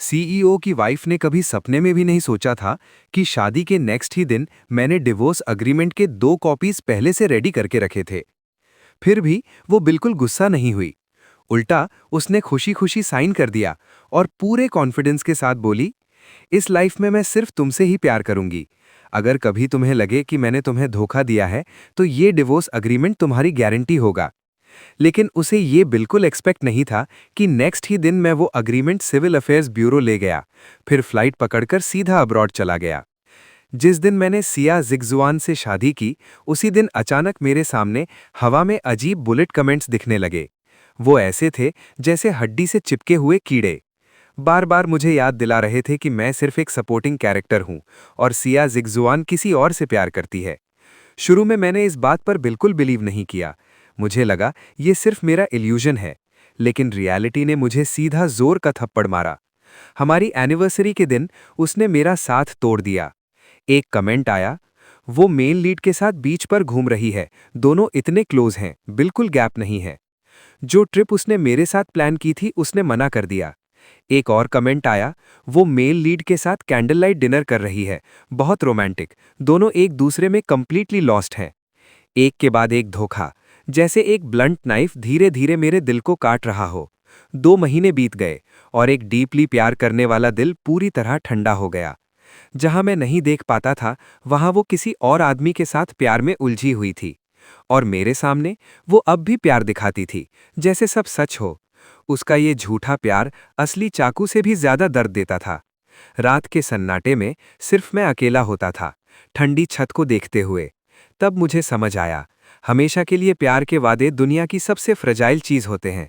CEO की wife ने कभी सपने में भी नहीं सोचा था कि शादी के नेक्स्ट ही दिन मैंने डिवोर्स अग्रीमेंट के 2 कॉपीज पहले से रेडी करके रखे थे। फिर भी वो बिल्कुल गुस्सा नहीं हुई। उल्टा उसने खुशी खुशी साइन कर दिया और पूरे कॉन्फिडेंस के साथ बोली, इस लाइफ में मैं सिर्फ तुमसे ही प्यार करूंगी। अगर कभी तुम्हें लगे कि मैंने तुम्हें धोखा दिया है तो ये डिवोर्स अग्रीमेंट तुम्हारी गारंटी होगा। लेकिन उसे ये बिल्कुल एक्सपेक्ट नहीं था कि नेक्स्ट ही दिन मैं वो अग्रीमेंट सिविल अफेयर्स ब्यूरो ले गया, फिर फ्लाइट पकड़कर सीधा अब्रॉड चला गया। जिस दिन मैंने सिया जिगजुआन से शादी की, उसी दिन अचानक मेरे सामने हवा में अजीब बुलेट कमेंट्स दिखने लगे। वो ऐसे थे जैसे हड्डी से चिपके हुए कीड़े। बार बार मुझे याद दिला रहे थे कि मैं सिर्फ एक सपोर्टिंग कैरेक्टर हूं और सिया जिगजुआन किसी और से प्यार करती है। शुरू में मैंने इस बात पर बिल्कुल बिलीव नहीं किया। मुझे लगा ये सिर्फ मेरा इल्यूजन है, लेकिन रियलिटी ने मुझे सीधा जोर का थप्पड़ मारा। हमारी एनिवर्सरी के दिन उसने मेरा साथ तोड़ दिया। एक कमेंट आया, वो मेल लीड के साथ बीच पर घूम रही है, दोनों इतने क्लोज हैं, बिल्कुल गैप नहीं है। जो ट्रिप उसने मेरे साथ प्लान की थी उसने मना कर दिया। एक और कमेंट आया, वो मेल लीड के साथ कैंडल लाइट डिनर कर रही है, बहुत रोमांटिक, दोनों एक दूसरे में कंप्लीटली लॉस्ट हैं। एक के बाद एक धोखा, जैसे एक ब्लंट नाइफ धीरे धीरे मेरे दिल को काट रहा हो। 2 महीने बीत गए और एक डीपली प्यार करने वाला दिल पूरी तरह ठंडा हो गया। जहां मैं नहीं देख पाता था, वहां वो किसी और आदमी के साथ प्यार में उलझी हुई थी। और मेरे सामने वो अब भी प्यार दिखाती थी, जैसे सब सच हो। उसका ये झूठा प्यार असली चाकू से भी ज्यादा दर्द देता था। रात के सन्नाटे में सिर्फ मैं अकेला होता था, ठंडी छत को देखते हुए। तब मुझे समझ आया, हमेशा के लिए प्यार के वादे दुनिया की सबसे फ्रजाइल चीज होते हैं।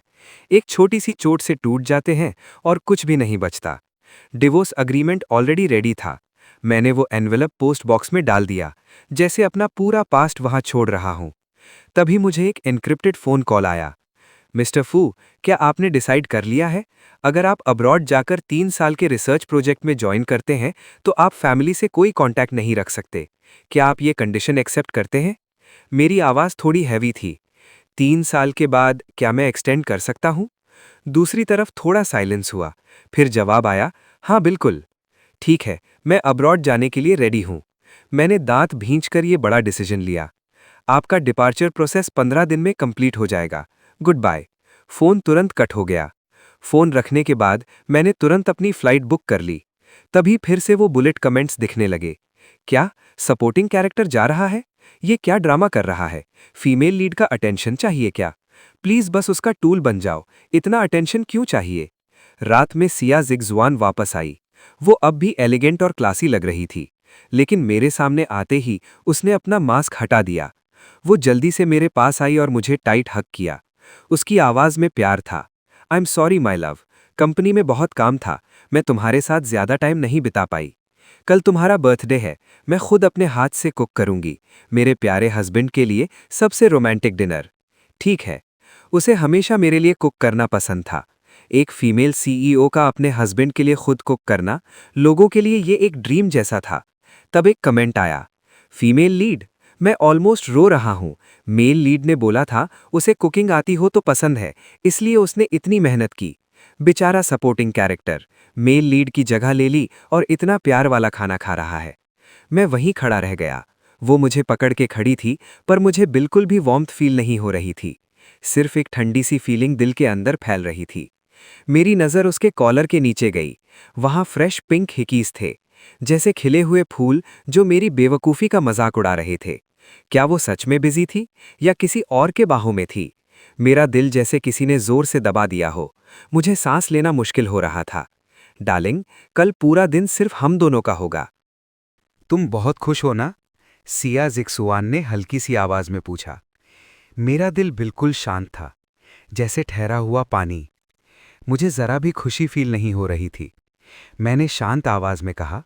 एक छोटी सी चोट से टूट जाते हैं और कुछ भी नहीं बचता। डिवोर्स अग्रीमेंट ऑलरेडी रेडी था। मैंने वो एनवेलप पोस्ट बॉक्स में डाल दिया, जैसे अपना पूरा पास्ट वहां छोड़ रहा हूं। तभी मुझे एक एन्क्रिप्टेड फोन कॉल आया। मिस्टर फू, क्या आपने डिसाइड कर लिया है? अगर आप अब्रॉड जाकर 3 साल के रिसर्च प्रोजेक्ट में ज्वाइन करते हैं तो आप फैमिली से कोई कांटेक्ट नहीं रख सकते। क्या आप ये कंडीशन एक्सेप्ट करते हैं? मेरी आवाज़ थोड़ी हैवी थी। 3 साल के बाद क्या मैं एक्सटेंड कर सकता हूँ? दूसरी तरफ थोड़ा साइलेंस हुआ, फिर जवाब आया, हाँ बिल्कुल। ठीक है, मैं अब्रॉड जाने के लिए रेडी हूँ। मैंने दांत भींचकर ये बड़ा डिसीजन लिया। आपका डिपार्चर प्रोसेस 15 दिन में कंप्लीट हो जाएगा। Good bye. फोन तुरंत कट हो गया। फोन रखने के बाद मैंने तुरंत अपनी फ्लाइट बुक कर ली। तभी फिर से वो बुलेट कमेंट्स दिखने लगे। क्या सपोर्टिंग कैरेक्टर जा रहा है? ये क्या ड्रामा कर रहा है? फीमेल लीड का अटेंशन चाहिए क्या? प्लीज बस उसका टूल बन जाओ, इतना अटेंशन क्यों चाहिए? रात में सिया जिगजुआन वापस आई। वो अब भी एलिगेंट और क्लासी लग रही थी, लेकिन मेरे सामने आते ही उसने अपना मास्क हटा दिया। वो जल्दी से मेरे पास आई और मुझे टाइट हग किया। उसकी आवाज में प्यार था। I am sorry my love, company में बहुत काम था, मैं तुम्हारे साथ ज्यादा टाइम नहीं बिता पाई। कल तुम्हारा बर्थडे है, मैं खुद अपने हाथ से कुक करूंगी, मेरे प्यारे हस्बैंड के लिए सबसे रोमांटिक डिनर। ठीक है, उसे हमेशा मेरे लिए कुक करना पसंद था। एक फीमेल सीईओ का अपने हस्बैंड के लिए खुद कुक करना लोगों के लिए ये एक ड्रीम जैसा था। तब एक कमेंट आया, फीमेल लीड, मैं ऑलमोस्ट रो रहा हूं। मेल लीड ने बोला था उसे कुकिंग आती हो तो पसंद है, इसलिए उसने इतनी मेहनत की। बेचारा सपोर्टिंग कैरेक्टर मेल लीड की जगह ले ली और इतना प्यार वाला खाना खा रहा है। मैं वहीं खड़ा रह गया। वो मुझे पकड़ के खड़ी थी, पर मुझे बिल्कुल भी वार्मथ फील नहीं हो रही थी। सिर्फ एक ठंडी सी फीलिंग दिल के अंदर फैल रही थी। मेरी नज़र उसके कॉलर के नीचे गई। वहां फ्रेश पिंक हिकीज थे, जैसे खिले हुए फूल जो मेरी बेवकूफ़ी का मजाक उड़ा रहे थे। क्या वो सच में बिजी थी या किसी और के बाहों में थी? मेरा दिल जैसे किसी ने जोर से दबा दिया हो। मुझे सांस लेना मुश्किल हो रहा था। डार्लिंग, कल पूरा दिन सिर्फ हम दोनों का होगा। तुम बहुत खुश हो ना? सिया जिगजुआन ने हल्की सी आवाज में पूछा। मेरा दिल बिल्कुल शांत था, जैसे ठहरा हुआ पानी। मुझे जरा भी खुशी फील नहीं हो रही थी। मैंने शांत आवाज में कहा,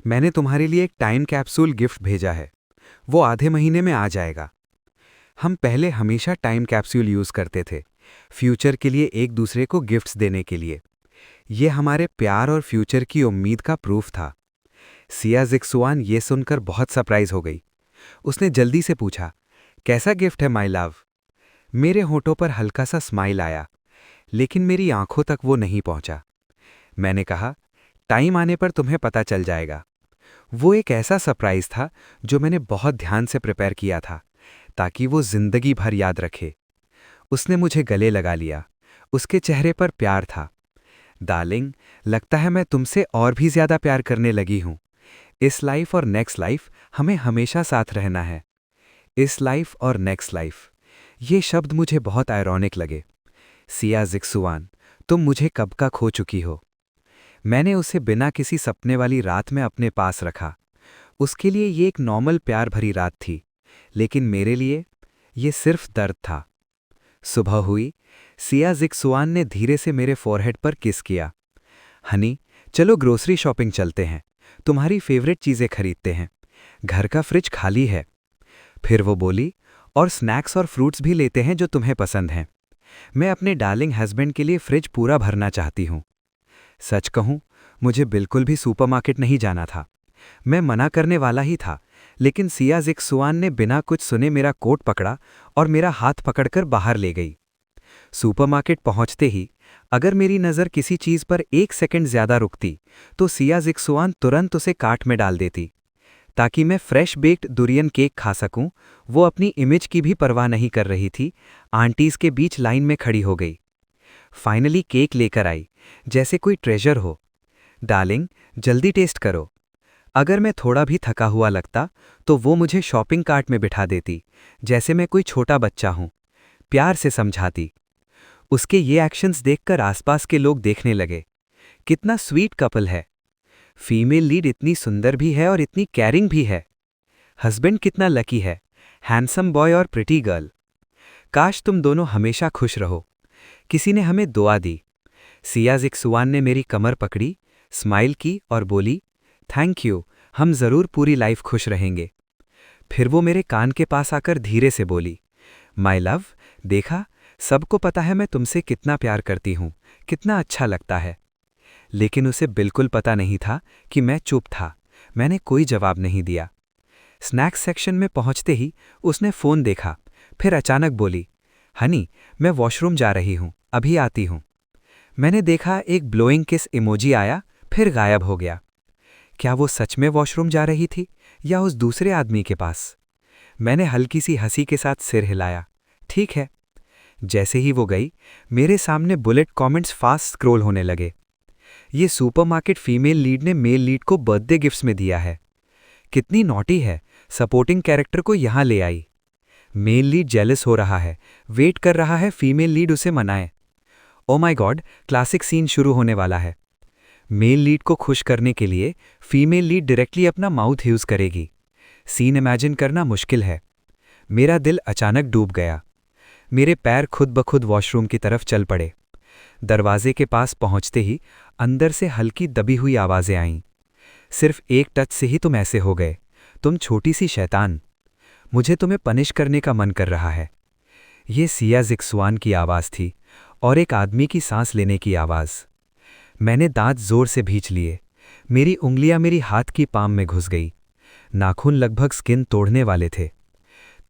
मैंने तुम्हारे लिए एक टाइम कैप्सूल गिफ्ट भेजा है, वो आधे महीने में आ जाएगा। हम पहले हमेशा टाइम कैप्सूल यूज करते थे, फ्यूचर के लिए एक दूसरे को गिफ्ट्स देने के लिए। ये हमारे प्यार और फ्यूचर की उम्मीद का प्रूफ था। सिया जिगजुआन ये सुनकर बहुत सरप्राइज हो गई। उसने जल्दी से पूछा, कैसा गिफ्ट है माय लव? मेरे होठों पर हल्का सा स्माइल आया, लेकिन मेरी आंखों तक वो नहीं पहुंचा। मैंने कहा, टाइम आने पर तुम्हें पता चल जाएगा। वो एक ऐसा सरप्राइज था जो मैंने बहुत ध्यान से प्रिपेयर किया था, ताकि वो जिंदगी भर याद रखे। उसने मुझे गले लगा लिया। उसके चेहरे पर प्यार था। डार्लिंग, लगता है मैं तुमसे और भी ज्यादा प्यार करने लगी हूं। इस लाइफ और नेक्स्ट लाइफ हमें हमेशा साथ रहना है। इस लाइफ और नेक्स्ट लाइफ, ये शब्द मुझे बहुत आयरॉनिक लगे। सिया जिक्सुआन, तुम मुझे कब का खो चुकी हो। मैंने उसे बिना किसी सपने वाली रात में अपने पास रखा। उसके लिए ये एक नॉर्मल प्यार भरी रात थी, लेकिन मेरे लिए ये सिर्फ दर्द था। सुबह हुई। सिया जिक्सुआन ने धीरे से मेरे फोरहेड पर किस किया। हनी, चलो ग्रोसरी शॉपिंग चलते हैं। तुम्हारी फेवरेट चीजें खरीदते हैं। घर का फ्रिज खाली है। फिर वो बोली, और स्नैक्स और फ्रूट्स भी लेते हैं जो तुम्हें पसंद हैं। मैं अपने डार्लिंग हस्बैंड के लिए फ्रिज पूरा भरना चाहती हूँ। सच कहूँ, मुझे बिल्कुल भी सुपरमार्केट नहीं जाना था। मैं मना करने वाला ही था, लेकिन सिया जिक्सुआन ने बिना कुछ सुने मेरा कोट पकड़ा और मेरा हाथ पकड़कर बाहर ले गई। सुपरमार्केट पहुंचते ही अगर मेरी नज़र किसी चीज़ पर 1 सेकंड ज्यादा रुकती, तो सिया जिक्सुआन तुरंत उसे कार्ट में डाल देती, ताकि मैं फ्रेश बेक्ड डुरियन केक खा सकूं। वो अपनी इमेज की भी परवाह नहीं कर रही थी। आंटीज के बीच लाइन में खड़ी हो गई। फाइनली केक लेकर आई, जैसे कोई ट्रेजर हो। डार्लिंग, जल्दी टेस्ट करो। अगर मैं थोड़ा भी थका हुआ लगता, तो वो मुझे शॉपिंग कार्ट में बिठा देती, जैसे मैं कोई छोटा बच्चा हूं। प्यार से समझाती। उसके ये एक्शंस देखकर आसपास के लोग देखने लगे। कितना स्वीट कपल है। फीमेल लीड इतनी सुंदर भी है और इतनी कैरिंग भी है। हस्बैंड कितना लकी है, हैंडसम बॉय और प्रिटी गर्ल। काश तुम दोनों हमेशा खुश रहो। किसी ने हमें दुआ दी। सिया जिक्सुआन ने मेरी कमर पकड़ी, स्माइल की और बोली, थैंक यू, हम जरूर पूरी लाइफ खुश रहेंगे। फिर वो मेरे कान के पास आकर धीरे से बोली, माय लव, देखा, सबको पता है मैं तुमसे कितना प्यार करती हूं, कितना अच्छा लगता है। लेकिन उसे बिल्कुल पता नहीं था कि मैं चुप था। मैंने कोई जवाब नहीं दिया। स्नैक्स सेक्शन में पहुंचते ही उसने फ़ोन देखा, फिर अचानक बोली, हनी, मैं वॉशरूम जा रही हूं, अभी आती हूं। मैंने देखा एक ब्लोइंग किस इमोजी आया, फिर गायब हो गया। क्या वो सच में वॉशरूम जा रही थी या उस दूसरे आदमी के पास? मैंने हल्की सी हंसी के साथ सिर हिलाया। ठीक है। जैसे ही वो गई, मेरे सामने बुलेट कमेंट्स फास्ट स्क्रॉल होने लगे। ये सुपरमार्केट फीमेल लीड ने मेल लीड को बर्थडे गिफ्ट्स में दिया है। कितनी नॉटी है, सपोर्टिंग कैरेक्टर को यहां ले आई। मेल लीड जेलस हो रहा है, वेट कर रहा है फीमेल लीड उसे मनाए। Oh my God, classic scene शुरू होने वाला है। मेल लीड को खुश करने के लिए फीमेल लीड डायरेक्टली अपना माउथ यूज करेगी। सीन इमेजिन करना मुश्किल है। मेरा दिल अचानक डूब गया। मेरे पैर खुद ब खुद वॉशरूम की तरफ चल पड़े। दरवाजे के पास पहुंचते ही अंदर से हल्की दबी हुई आवाजें आईं। सिर्फ एक टच से ही तुम ऐसे हो गए, तुम छोटी सी शैतान। मुझे तुम्हें पनिश करने का मन कर रहा है। ये सिया जिक्सुआन की आवाज़ थी, और एक आदमी की सांस लेने की आवाज़। मैंने दांत जोर से भींच लिए। मेरी उंगलियां मेरी हाथ की पाम में घुस गई। नाखून लगभग स्किन तोड़ने वाले थे।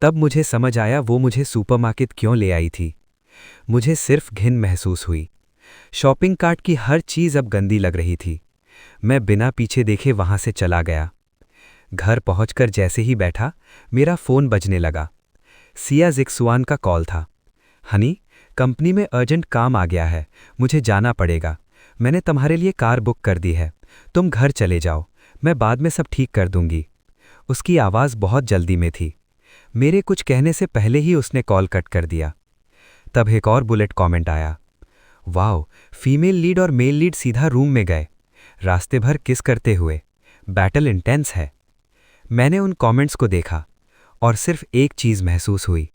तब मुझे समझ आया वो मुझे सुपरमार्केट क्यों ले आई थी। मुझे सिर्फ घिन महसूस हुई। शॉपिंग कार्ट की हर चीज़ अब गंदी लग रही थी। मैं बिना पीछे देखे वहां से चला गया। घर पहुंचकर जैसे ही बैठा, मेरा फ़ोन बजने लगा। सिया जिक्सुआन का कॉल था। हनी, कंपनी में अर्जेंट काम आ गया है, मुझे जाना पड़ेगा। मैंने तुम्हारे लिए कार बुक कर दी है, तुम घर चले जाओ, मैं बाद में सब ठीक कर दूंगी। उसकी आवाज़ बहुत जल्दी में थी। मेरे कुछ कहने से पहले ही उसने कॉल कट कर दिया। तब एक और बुलेट कमेंट आया, वाओ, फीमेल लीड और मेल लीड सीधा रूम में गए, रास्ते भर किस करते हुए। बैटल इंटेंस है। मैंने उन कमेंट्स को देखा और सिर्फ एक चीज़ महसूस हुई,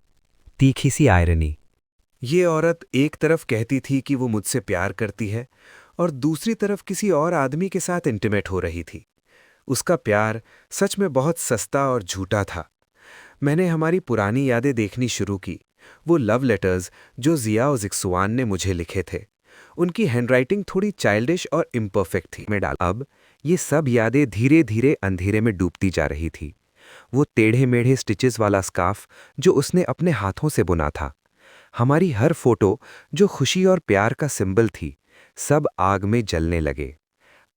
तीखी सी आयरनी। ये औरत एक तरफ कहती थी कि वो मुझसे प्यार करती है और दूसरी तरफ किसी और आदमी के साथ इंटीमेट हो रही थी। उसका प्यार सच में बहुत सस्ता और झूठा था। मैंने हमारी पुरानी यादें देखनी शुरू की, वो लव लेटर्स जो जिया और जिक्सुआन ने मुझे लिखे थे। उनकी हैंडराइटिंग थोड़ी चाइल्डिश और इम्परफेक्ट थी। मैं डाल अब ये सब यादें धीरे धीरे अंधेरे में डूबती जा रही थी। वो टेढ़े मेढ़े स्टिचेस वाला स्कार्फ जो उसने अपने हाथों से बुना था, हमारी हर फोटो जो खुशी और प्यार का सिंबल थी, सब आग में जलने लगे।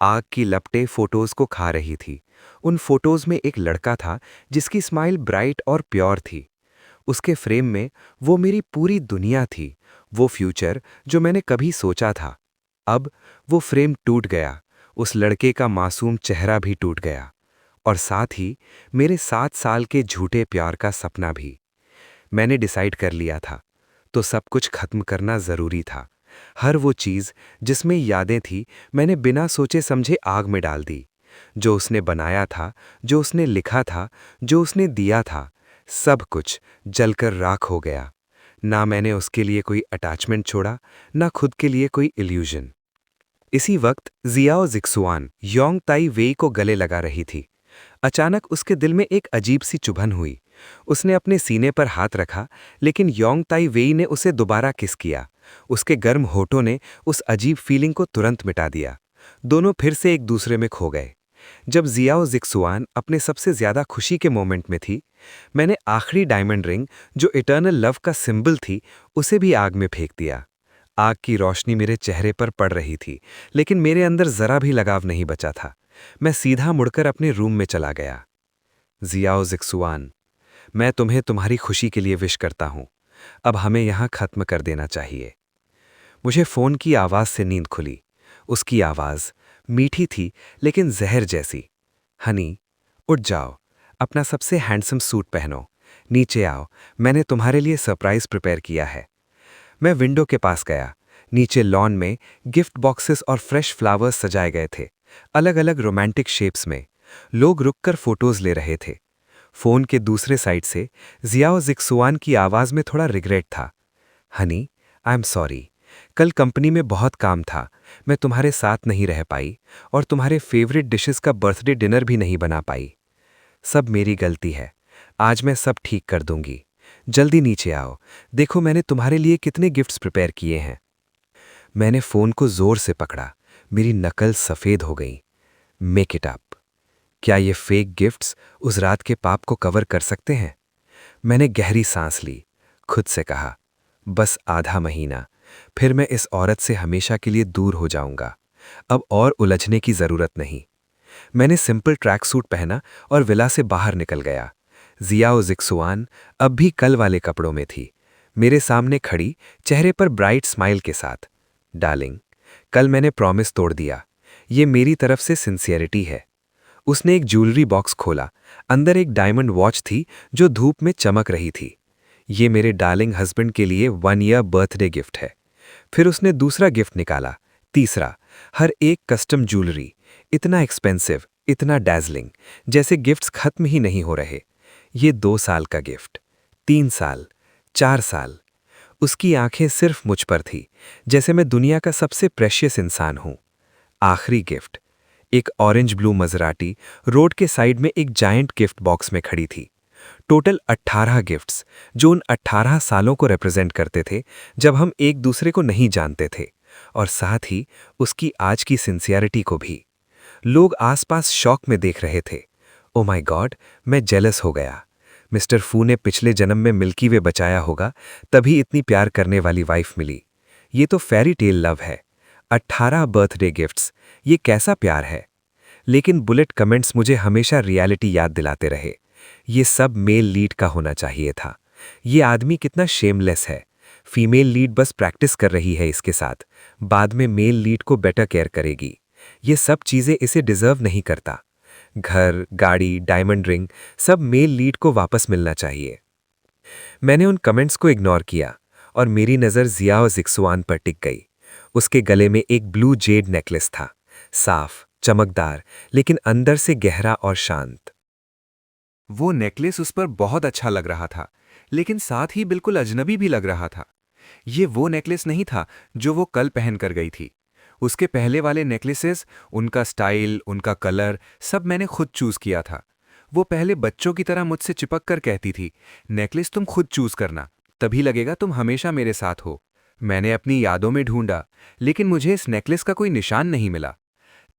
आग की लपटें फोटोज को खा रही थी। उन फोटोज में एक लड़का था जिसकी स्माइल ब्राइट और प्योर थी। उसके फ्रेम में वो मेरी पूरी दुनिया थी, वो फ्यूचर जो मैंने कभी सोचा था। अब वो फ्रेम टूट गया, उस लड़के का मासूम चेहरा भी टूट गया, और साथ ही मेरे 7 साल के झूठे प्यार का सपना भी। मैंने डिसाइड कर लिया था, तो सब कुछ खत्म करना जरूरी था। हर वो चीज जिसमें यादें थी, मैंने बिना सोचे समझे आग में डाल दी। जो उसने बनाया था, जो उसने लिखा था, जो उसने दिया था, सब कुछ जलकर राख हो गया। ना मैंने उसके लिए कोई अटैचमेंट छोड़ा, ना खुद के लिए कोई इल्यूजन। इसी वक्त जियाओ जिक्सुआन योंग ताई वेई को गले लगा रही थी। अचानक उसके दिल में एक अजीब सी चुभन हुई। उसने अपने सीने पर हाथ रखा, लेकिन योंग ताई वेई ने उसे दोबारा किस किया। उसके गर्म होठों ने उस अजीब फीलिंग को तुरंत मिटा दिया। दोनों फिर से एक दूसरे में खो गए। जब जियाओ जिक्सुआन अपने सबसे ज्यादा खुशी के मोमेंट में थी, मैंने आखिरी डायमंड रिंग, जो इटर्नल लव का सिंबल थी, उसे भी आग में फेंक दिया। आग की रोशनी मेरे चेहरे पर पड़ रही थी, लेकिन मेरे अंदर जरा भी लगाव नहीं बचा था। मैं सीधा मुड़कर अपने रूम में चला गया। जियाओ जिक्सुआन, मैं तुम्हें तुम्हारी खुशी के लिए विश करता हूं। अब हमें यहां खत्म कर देना चाहिए। मुझे फोन की आवाज से नींद खुली। उसकी आवाज मीठी थी, लेकिन जहर जैसी। हनी, उठ जाओ, अपना सबसे हैंडसम सूट पहनो, नीचे आओ, मैंने तुम्हारे लिए सरप्राइज प्रिपेयर किया है। मैं विंडो के पास गया। नीचे लॉन में गिफ्ट बॉक्सेस और फ्रेश फ्लावर्स सजाए गए थे, अलग अलग रोमांटिक शेप्स में। लोग रुककर फोटोज ले रहे थे। फोन के दूसरे साइड से जियाओ जिक्सुआन की आवाज में थोड़ा रिग्रेट था। हनी, आई एम सॉरी, कल कंपनी में बहुत काम था, मैं तुम्हारे साथ नहीं रह पाई और तुम्हारे फेवरेट डिशेस का बर्थडे डिनर भी नहीं बना पाई। सब मेरी गलती है, आज मैं सब ठीक कर दूंगी। जल्दी नीचे आओ, देखो मैंने तुम्हारे लिए कितने गिफ्ट्स प्रिपेयर किए हैं। मैंने फोन को जोर से पकड़ा, मेरी नकल सफेद हो गई। Make it up. क्या ये फेक गिफ्ट्स उस रात के पाप को कवर कर सकते हैं? मैंने गहरी सांस ली, खुद से कहा, बस आधा महीना, फिर मैं इस औरत से हमेशा के लिए दूर हो जाऊंगा। अब और उलझने की जरूरत नहीं। मैंने सिंपल ट्रैक सूट पहना और विला से बाहर निकल गया। जियाओ जिक्सुआन अब भी कल वाले कपड़ों में थी, मेरे सामने खड़ी, चेहरे पर ब्राइट स्माइल के साथ। डार्लिंग, कल मैंने प्रॉमिस तोड़ दिया, ये मेरी तरफ से सिंसियरिटी है। उसने एक ज्वेलरी बॉक्स खोला, अंदर एक डायमंड वॉच थी जो धूप में चमक रही थी। ये मेरे डार्लिंग हस्बैंड के लिए 1 ईयर बर्थडे गिफ्ट है। फिर उसने दूसरा गिफ्ट निकाला, तीसरा, हर एक कस्टम ज्वेलरी, इतना एक्सपेंसिव, इतना डैज़लिंग, जैसे गिफ्ट्स खत्म ही नहीं हो रहे। ये 2 साल का गिफ्ट, 3 साल, 4 साल। उसकी आंखें सिर्फ मुझ पर थी, जैसे मैं दुनिया का सबसे प्रेशियस इंसान हूं। आखिरी गिफ्ट, एक ऑरेंज ब्लू मजराटी रोड के साइड में एक जायंट गिफ्ट बॉक्स में खड़ी थी। टोटल 18 गिफ्ट्स, जो उन 18 सालों को रिप्रेजेंट करते थे जब हम एक दूसरे को नहीं जानते थे, और साथ ही उसकी आज की सिंसियरिटी को भी। लोग आसपास शॉक में देख रहे थे। ओ माय गॉड, मैं जेलस हो गया। मिस्टर फू ने पिछले जन्म में मिल्की वे बचाया होगा, तभी इतनी प्यार करने वाली वाइफ मिली। ये तो फेरी टेल लव है। 18 बर्थडे गिफ्ट्स, ये कैसा प्यार है? लेकिन बुलेट कमेंट्स मुझे हमेशा रियलिटी याद दिलाते रहे। ये सब मेल लीड का होना चाहिए था। ये आदमी कितना शेमलेस है। फीमेल लीड बस प्रैक्टिस कर रही है इसके साथ, बाद में मेल लीड को बेटर केयर करेगी। ये सब चीजें इसे डिजर्व नहीं करता। घर, गाड़ी, डायमंड रिंग, सब मेल लीड को वापस मिलना चाहिए। मैंने उन कमेंट्स को इग्नोर किया और मेरी नज़र जियाओ जिक्सुआन पर टिक गई। उसके गले में एक ब्लू जेड नेकलेस था, साफ, चमकदार, लेकिन अंदर से गहरा और शांत। वो नेकलेस उस पर बहुत अच्छा लग रहा था, लेकिन साथ ही बिल्कुल अजनबी भी लग रहा था। ये वो नेकलेस नहीं था जो वो कल पहन कर गई थी। उसके पहले वाले नेकलेसेस, उनका स्टाइल, उनका कलर, सब मैंने खुद चूज किया था। वो पहले बच्चों की तरह मुझसे चिपक कर कहती थी, नेकलेस तुम खुद चूज करना, तभी लगेगा तुम हमेशा मेरे साथ हो। मैंने अपनी यादों में ढूंढा, लेकिन मुझे इस नेकलेस का कोई निशान नहीं मिला।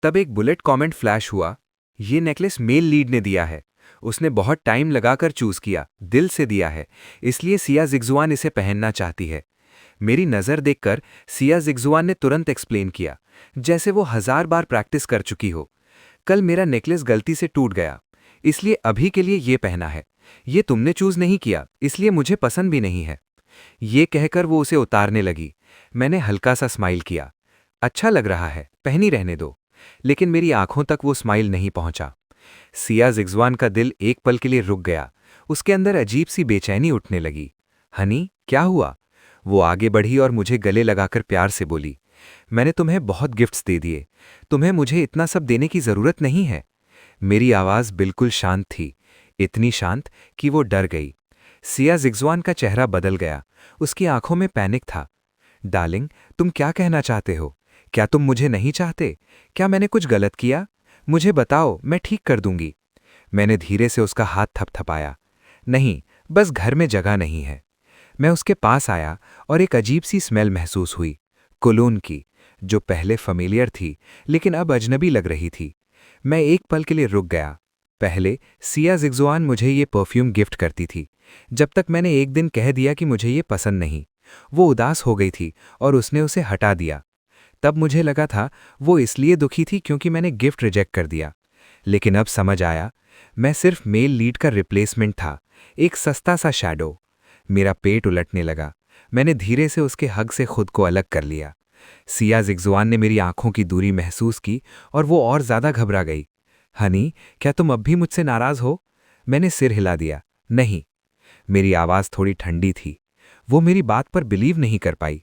तब एक बुलेट कमेंट फ्लैश हुआ, ये नेकलेस मेल लीड ने दिया है। उसने बहुत टाइम लगाकर चूज किया, दिल से दिया है, इसलिए सिया जिक्सुआन इसे पहनना चाहती है। मेरी नज़र देखकर सिया जिग्जुआन ने तुरंत एक्सप्लेन किया, जैसे वो 1000 बार प्रैक्टिस कर चुकी हो। कल मेरा नेकलेस गलती से टूट गया, इसलिए अभी के लिए ये पहना है। ये तुमने चूज नहीं किया, इसलिए मुझे पसंद भी नहीं है। ये कहकर वो उसे उतारने लगी। मैंने हल्का सा स्माइल किया। अच्छा लग रहा है, पहनी रहने दो। लेकिन मेरी आंखों तक वो स्माइल नहीं पहुंचा। सिया जिग्जुआन का दिल एक पल के लिए रुक गया। उसके अंदर अजीब सी बेचैनी उठने लगी। हनी, क्या हुआ? वो आगे बढ़ी और मुझे गले लगाकर प्यार से बोली, मैंने तुम्हें बहुत गिफ्ट्स दे दिए, तुम्हें मुझे इतना सब देने की जरूरत नहीं है। मेरी आवाज बिल्कुल शांत थी, इतनी शांत कि वो डर गई। सिया जिग्जुआन का चेहरा बदल गया, उसकी आंखों में पैनिक था। डार्लिंग, तुम क्या कहना चाहते हो? क्या तुम मुझे नहीं चाहते? क्या मैंने कुछ गलत किया? मुझे बताओ, मैं ठीक कर दूंगी। मैंने धीरे से उसका हाथ थपथपाया। नहीं, बस घर में जगह नहीं है। मैं उसके पास आया और एक अजीब सी स्मेल महसूस हुई, कोलोन की, जो पहले फैमिलियर थी लेकिन अब अजनबी लग रही थी। मैं एक पल के लिए रुक गया। पहले सिया जिग्जुआन मुझे ये परफ्यूम गिफ्ट करती थी। जब तक मैंने एक दिन कह दिया कि मुझे ये पसंद नहीं, वो उदास हो गई थी और उसने उसे हटा दिया। तब मुझे लगा था वो इसलिए दुखी थी क्योंकि मैंने गिफ्ट रिजेक्ट कर दिया। लेकिन अब समझ आया, मैं सिर्फ मेल लीड का रिप्लेसमेंट था, एक सस्ता सा शैडो। मेरा पेट उलटने लगा। मैंने धीरे से उसके हग से खुद को अलग कर लिया। सिया जिग्जुआन ने मेरी आंखों की दूरी महसूस की और वो और ज्यादा घबरा गई। हनी, क्या तुम अब भी मुझसे नाराज हो? मैंने सिर हिला दिया। नहीं। मेरी आवाज थोड़ी ठंडी थी। वो मेरी बात पर बिलीव नहीं कर पाई।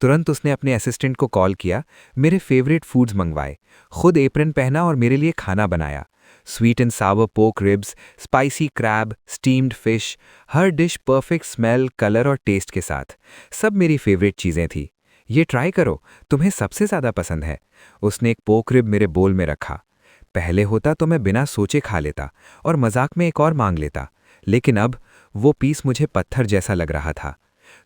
तुरंत उसने अपने असिस्टेंट को कॉल किया, मेरे फेवरेट फूड्स मंगवाए, खुद एप्रन पहना और मेरे लिए खाना बनाया। Sweet and Sawar pork ribs, spicy crab, steamed fish, her dish perfect smell, colour और टेस्ट के साथ। सब मेरी फेवरेट चीज़ें थी। ये ट्राई करो, तुम्हें सबसे ज़्यादा पसंद है। उसने एक पोर्क रिब मेरे बोल में रखा। पहले होता तो मैं बिना सोचे खा लेता और मजाक में एक और मांग लेता, लेकिन अब वो पीस मुझे पत्थर जैसा लग रहा था,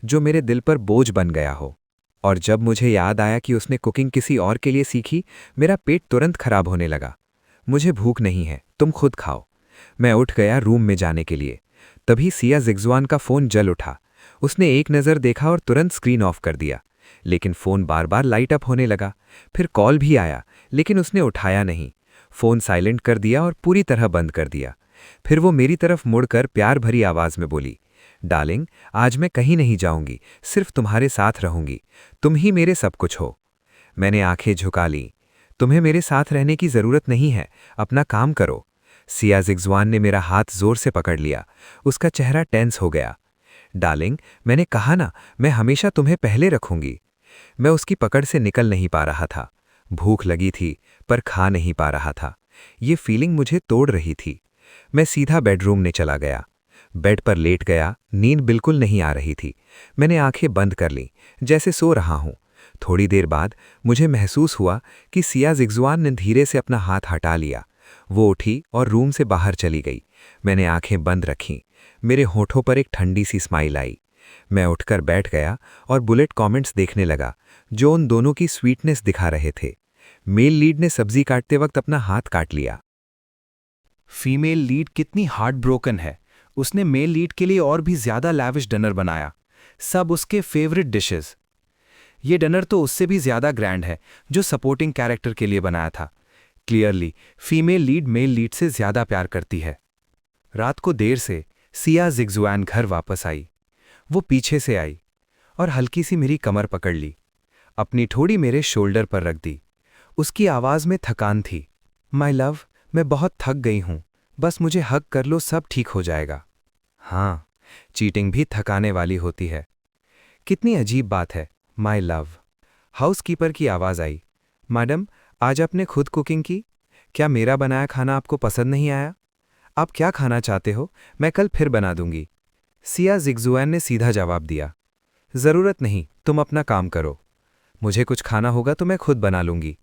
जो मेरे दिल पर बोझ बन गया हो। और जब मुझे याद आया कि उसने कुकिंग किसी और के लिए सीखी, मेरा पेट तुरंत खराब होने लगा। मुझे भूख नहीं है, तुम खुद खाओ। मैं उठ गया रूम में जाने के लिए। तभी सिया जिग्जुआन का फोन जल उठा। उसने एक नज़र देखा और तुरंत स्क्रीन ऑफ कर दिया, लेकिन फोन बार बार लाइट अप होने लगा। फिर कॉल भी आया, लेकिन उसने उठाया नहीं। फोन साइलेंट कर दिया और पूरी तरह बंद कर दिया। फिर वो मेरी तरफ मुड़कर प्यार भरी आवाज में बोली, डार्लिंग, आज मैं कहीं नहीं जाऊंगी, सिर्फ तुम्हारे साथ रहूंगी। तुम ही मेरे सब कुछ हो। मैंने आंखें झुका लीं। तुम्हें मेरे साथ रहने की जरूरत नहीं है, अपना काम करो। सिया जिग्जुआन ने मेरा हाथ जोर से पकड़ लिया। उसका चेहरा टेंस हो गया। डार्लिंग, मैंने कहा ना, मैं हमेशा तुम्हें पहले रखूंगी। मैं उसकी पकड़ से निकल नहीं पा रहा था। भूख लगी थी, पर खा नहीं पा रहा था। ये फीलिंग मुझे तोड़ रही थी। मैं सीधा बेडरूम में चला गया। बेड पर लेट गया, नींद बिल्कुल नहीं आ रही थी। मैंने आंखें बंद कर लीं, जैसे सो रहा हूं। थोड़ी देर बाद मुझे महसूस हुआ कि सिया जिग्जुआन ने धीरे से अपना हाथ हटा लिया। वो उठी और रूम से बाहर चली गई। मैंने आंखें बंद रखीं। मेरे होठों पर एक ठंडी सी स्माइल आई। मैं उठकर बैठ गया और बुलेट कमेंट्स देखने लगा, जो उन दोनों की स्वीटनेस दिखा रहे थे। मेल लीड ने सब्जी काटते वक्त अपना हाथ काट लिया। फीमेल लीड कितनी हार्ट ब्रोकन है। उसने मेल लीड के लिए और भी ज्यादा लैविश डिनर बनाया, सब उसके फेवरेट डिशेस। ये डिनर तो उससे भी ज्यादा ग्रैंड है, जो सपोर्टिंग कैरेक्टर के लिए बनाया था। Clearly female lead male lead से ज्यादा प्यार करती है। रात को देर से सिया जिग्जुआन घर वापस आई। वो पीछे से आई और हल्की सी मेरी कमर पकड़ ली, अपनी ठोड़ी मेरे शोल्डर पर रख दी। उसकी आवाज में थकान थी। माय लव, मैं बहुत थक गई हूं, बस मुझे हग कर लो, सब ठीक हो जाएगा। हाँ, चीटिंग भी थकाने वाली होती है। कितनी अजीब बात है, माय लव। हाउसकीपर की आवाज आई। मैडम, आज आपने खुद कुकिंग की? क्या मेरा बनाया खाना आपको पसंद नहीं आया? आप क्या खाना चाहते हो? मैं कल फिर बना दूंगी। सिया जिग्जुआन ने सीधा जवाब दिया, जरूरत नहीं, तुम अपना काम करो। मुझे कुछ खाना होगा तो मैं खुद बना लूंगी।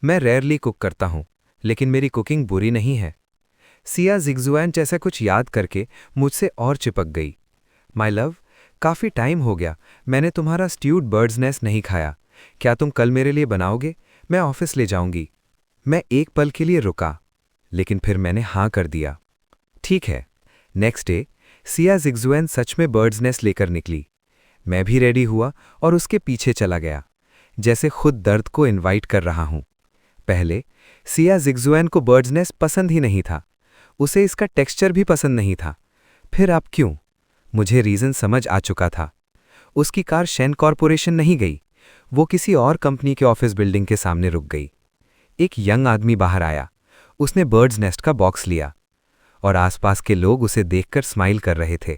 मैं रेयरली कुक करता हूं, लेकिन मेरी कुकिंग बुरी नहीं है। सिया जिग्जुआन जैसा कुछ याद करके मुझसे और चिपक गई। माय लव, काफ़ी टाइम हो गया, मैंने तुम्हारा स्ट्यूड बर्ड्स नेस्ट नहीं खाया। क्या तुम कल मेरे लिए बनाओगे? मैं ऑफिस ले जाऊंगी। मैं एक पल के लिए रुका, लेकिन फिर मैंने हाँ कर दिया। ठीक है। नेक्स्ट डे सिया जिग्जुआन सच में बर्ड्स नेस्ट लेकर निकली। मैं भी रेडी हुआ और उसके पीछे चला गया, जैसे खुद दर्द को इनवाइट कर रहा हूं। पहले सिया जिग्जुआन को बर्ड्स नेस्ट पसंद ही नहीं था, उसे इसका टेक्सचर भी पसंद नहीं था। फिर अब क्यों? मुझे रीज़न समझ आ चुका था। उसकी कार शेन कॉरपोरेशन नहीं गई, वो किसी और कंपनी के ऑफिस बिल्डिंग के सामने रुक गई। एक यंग आदमी बाहर आया, उसने बर्ड्स नेस्ट का बॉक्स लिया और आसपास के लोग उसे देखकर स्माइल कर रहे थे।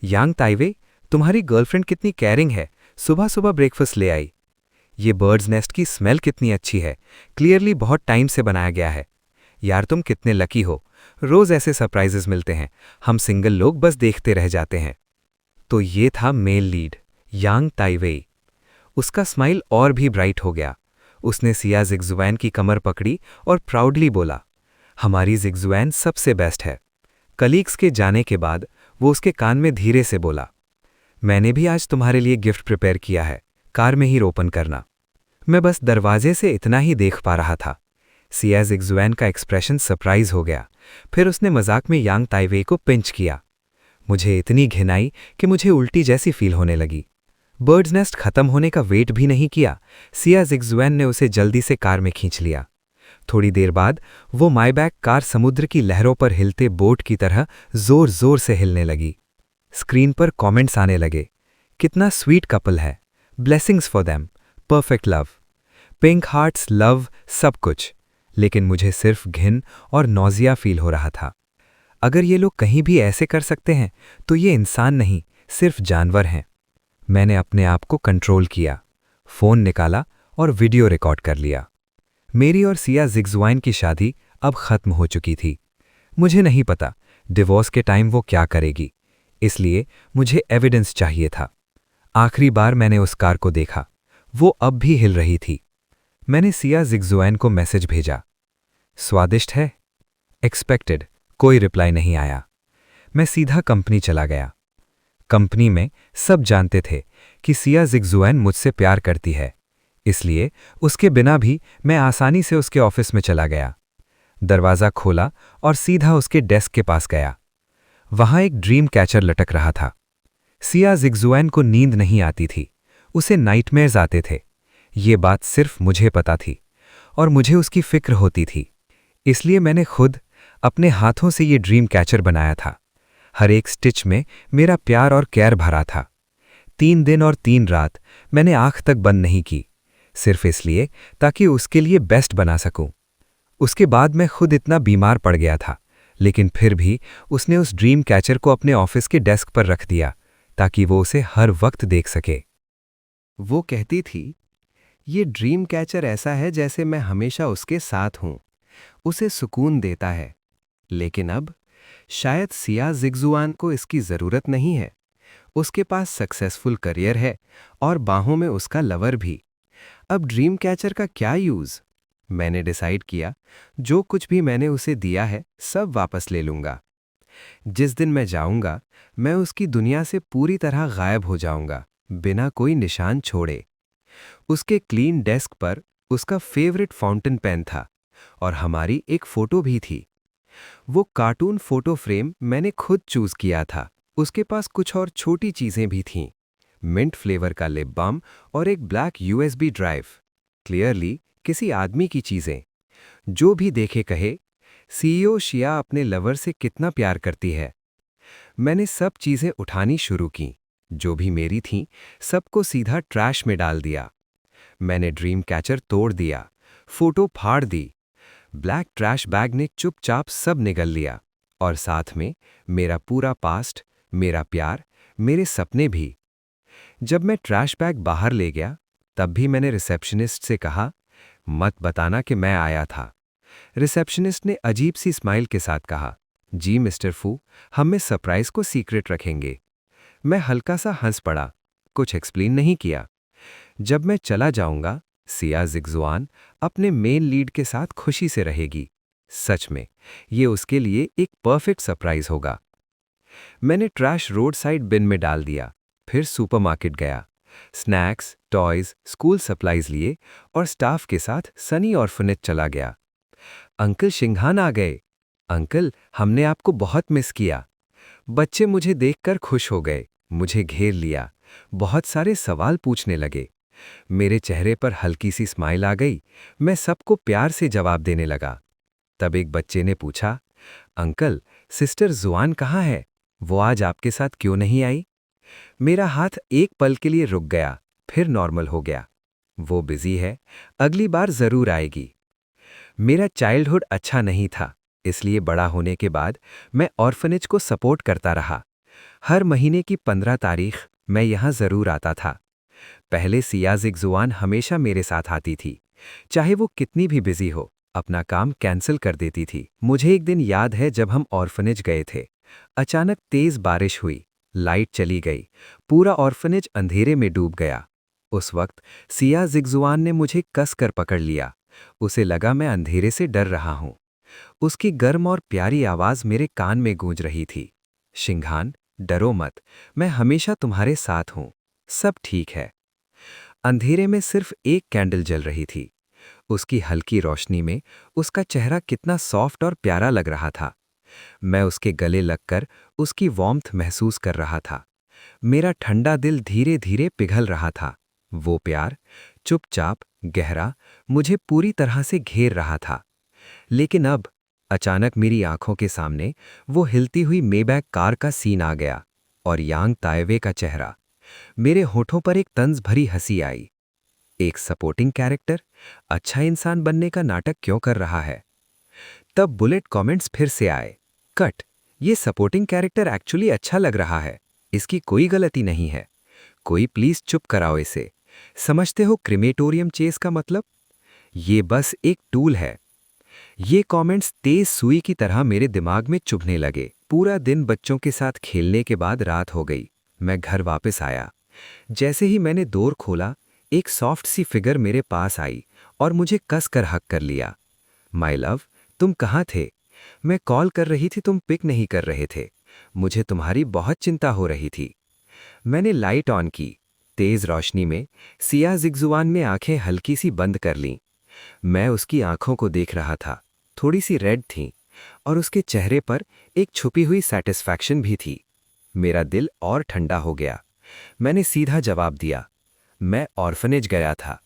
यांग ताइवे, तुम्हारी गर्लफ्रेंड कितनी केयरिंग है, सुबह सुबह ब्रेकफास्ट ले आई। ये बर्ड्स नेस्ट की स्मेल कितनी अच्छी है, क्लियरली बहुत टाइम से बनाया गया है। यार तुम कितने लकी हो, रोज ऐसे सरप्राइजेस मिलते हैं, हम सिंगल लोग बस देखते रह जाते हैं। तो ये था मेल लीड, यांग ताइवेई। उसका स्माइल और भी ब्राइट हो गया। उसने सिया जिग्जुआन की कमर पकड़ी और प्राउडली बोला, हमारी जिग्जुआन सबसे बेस्ट है। कलीग्स के जाने के बाद वो उसके कान में धीरे से बोला, मैंने भी आज तुम्हारे लिए गिफ्ट प्रिपेयर किया है, कार में ही ओपन करना। मैं बस दरवाजे से इतना ही देख पा रहा था। सिया जिग्जुआन का एक्सप्रेशन सरप्राइज हो गया। फिर उसने मजाक में यांग ताइवेई को पिंच किया। मुझे इतनी घिन आई कि मुझे उल्टी जैसी फील होने लगी। बर्ड्स नेस्ट खत्म होने का वेट भी नहीं किया, सिया जिग्जुआन ने उसे जल्दी से कार में खींच लिया। थोड़ी देर बाद वो मायबैक कार समुद्र की लहरों पर हिलते बोट की तरह जोर जोर से हिलने लगी। स्क्रीन पर कमेंट्स आने लगे, कितना स्वीट कपल है, blessings for them, perfect love, pink hearts, love, सब कुछ। लेकिन मुझे सिर्फ घिन और नौजिया फील हो रहा था। अगर ये लोग कहीं भी ऐसे कर सकते हैं तो ये इंसान नहीं, सिर्फ जानवर हैं। मैंने अपने आप को कंट्रोल किया, फोन निकाला और वीडियो रिकॉर्ड कर लिया। मेरी और सिया जिग्जुआन की शादी अब खत्म हो चुकी थी। मुझे नहीं पता डिवोर्स के टाइम वो क्या करेगी, इसलिए मुझे एविडेंस चाहिए था। आखिरी बार मैंने उस कार को देखा, वो अब भी हिल रही थी। मैंने सिया जिग्जुआन को मैसेज भेजा, स्वादिष्ट है? एक्सपेक्टेड, कोई रिप्लाई नहीं आया। मैं सीधा कंपनी चला गया। कंपनी में सब जानते थे कि सिया जिग्जुआन मुझसे प्यार करती है, इसलिए उसके बिना भी मैं आसानी से उसके ऑफिस में चला गया। दरवाज़ा खोला और सीधा उसके डेस्क के पास गया। वहां एक ड्रीम कैचर लटक रहा था। सिया जिग्जुआन को नींद नहीं आती थी, उसे नाइटमेयर्स आते थे। ये बात सिर्फ मुझे पता थी और मुझे उसकी फिक्र होती थी, इसलिए मैंने खुद अपने हाथों से ये ड्रीम कैचर बनाया था। हर एक स्टिच में मेरा प्यार और केयर भरा था। 3 दिन और 3 रात मैंने आंख तक बंद नहीं की, सिर्फ इसलिए ताकि उसके लिए बेस्ट बना सकूं। उसके बाद मैं खुद इतना बीमार पड़ गया था, लेकिन फिर भी उसने उस ड्रीम कैचर को अपने ऑफिस के डेस्क पर रख दिया ताकि वो उसे हर वक्त देख सके। वो कहती थी, ये ड्रीम कैचर ऐसा है जैसे मैं हमेशा उसके साथ हूं, उसे सुकून देता है। लेकिन अब शायद सिया जिग्जुआन को इसकी जरूरत नहीं है। उसके पास सक्सेसफुल करियर है और बाहों में उसका लवर भी। अब ड्रीम कैचर का क्या यूज? मैंने डिसाइड किया, जो कुछ भी मैंने उसे दिया है सब वापस ले लूंगा। जिस दिन मैं जाऊंगा, मैं उसकी दुनिया से पूरी तरह गायब हो जाऊंगा, बिना कोई निशान छोड़े। उसके क्लीन डेस्क पर उसका फेवरेट फाउंटेन पेन था और हमारी एक फोटो भी थी। वो कार्टून फोटो फ्रेम मैंने खुद चूज किया था। उसके पास कुछ और छोटी चीजें भी थीं, मिंट फ्लेवर का लिप बाम और एक ब्लैक यूएसबी ड्राइव। क्लियरली किसी आदमी की चीजें। जो भी देखे कहे, सीईओ शिया अपने लवर से कितना प्यार करती है। मैंने सब चीजें उठानी शुरू की, जो भी मेरी थीं, सबको सीधा ट्रैश में डाल दिया। मैंने ड्रीम कैचर तोड़ दिया, फोटो फाड़ दी। ब्लैक ट्रैश बैग ने चुपचाप सब निगल लिया और साथ में मेरा पूरा पास्ट, मेरा प्यार, मेरे सपने भी। जब मैं ट्रैश बैग बाहर ले गया, तब भी मैंने रिसेप्शनिस्ट से कहा, मत बताना कि मैं आया था। रिसेप्शनिस्ट ने अजीब सी स्माइल के साथ कहा, जी मिस्टर फू, हम में सरप्राइज को सीक्रेट रखेंगे। मैं हल्का सा हंस पड़ा, कुछ एक्सप्लेन नहीं किया। जब मैं चला जाऊंगा, सिया जिग्जुआन अपने मेन लीड के साथ खुशी से रहेगी। सच में ये उसके लिए एक परफेक्ट सरप्राइज होगा। मैंने ट्रैश रोड साइड बिन में डाल दिया, फिर सुपरमार्केट गया, स्नैक्स, टॉयज, स्कूल सप्लाईज लिए और स्टाफ के साथ सनी ऑर्फनेज चला गया। अंकल शिंघान आ गए। अंकल, हमने आपको बहुत मिस किया। बच्चे मुझे देखकर खुश हो गए, मुझे घेर लिया, बहुत सारे सवाल पूछने लगे। मेरे चेहरे पर हल्की सी स्माइल आ गई। मैं सबको प्यार से जवाब देने लगा। तब एक बच्चे ने पूछा, अंकल, सिस्टर जुआन कहाँ है? वो आज आपके साथ क्यों नहीं आई? मेरा हाथ एक पल के लिए रुक गया, फिर नॉर्मल हो गया। वो बिजी है, अगली बार जरूर आएगी। मेरा चाइल्डहुड अच्छा नहीं था, इसलिए बड़ा होने के बाद मैं ऑर्फनेज को सपोर्ट करता रहा। हर महीने की 15 तारीख मैं यहाँ जरूर आता था। पहले सिया जिगजुआन हमेशा मेरे साथ आती थी, चाहे वो कितनी भी बिजी हो, अपना काम कैंसिल कर देती थी। मुझे एक दिन याद है जब हम ऑर्फनेज गए थे। अचानक तेज बारिश हुई, लाइट चली गई, पूरा ऑर्फनेज अंधेरे में डूब गया। उस वक्त सिया जिगजुआन ने मुझे कस कर पकड़ लिया। उसे लगा मैं अंधेरे से डर रहा हूं। उसकी गर्म और प्यारी आवाज मेरे कान में गूंज रही थी, शिंघान, डरो मत, मैं हमेशा तुम्हारे साथ हूं, सब ठीक है। अंधेरे में सिर्फ एक कैंडल जल रही थी। उसकी हल्की रोशनी में उसका चेहरा कितना सॉफ्ट और प्यारा लग रहा था। मैं उसके गले लगकर उसकी वार्मथ महसूस कर रहा था। मेरा ठंडा दिल धीरे धीरे पिघल रहा था। वो प्यार, चुपचाप, गहरा, मुझे पूरी तरह से घेर रहा था। लेकिन अब अचानक मेरी आंखों के सामने वो हिलती हुई मेबैक कार का सीन आ गया और यांग ताइवे का चेहरा। मेरे होठों पर एक तंज भरी हंसी आई। एक सपोर्टिंग कैरेक्टर अच्छा इंसान बनने का नाटक क्यों कर रहा है? तब बुलेट कमेंट्स फिर से आए, कट, ये सपोर्टिंग कैरेक्टर एक्चुअली अच्छा लग रहा है, इसकी कोई गलती नहीं है, कोई प्लीज चुप कराओ इसे। समझते हो क्रिमेटोरियम चेस का मतलब? ये बस एक टूल है। ये कमेंट्स तेज सुई की तरह मेरे दिमाग में चुभने लगे। पूरा दिन बच्चों के साथ खेलने के बाद रात हो गई। मैं घर वापस आया। जैसे ही मैंने डोर खोला, एक सॉफ्ट सी फिगर मेरे पास आई और मुझे कस कर हक कर लिया। माय लव, तुम कहाँ थे? मैं कॉल कर रही थी, तुम पिक नहीं कर रहे थे। मुझे तुम्हारी बहुत चिंता हो रही थी। मैंने लाइट ऑन की। तेज रोशनी में सिया जिगजुआन ने आंखें हल्की सी बंद कर लीं। मैं उसकी आंखों को देख रहा था, थोड़ी सी रेड थीं, और उसके चेहरे पर एक छुपी हुई सैटिस्फैक्शन भी थी। मेरा दिल और ठंडा हो गया। मैंने सीधा जवाब दिया, मैं ऑर्फनेज गया था।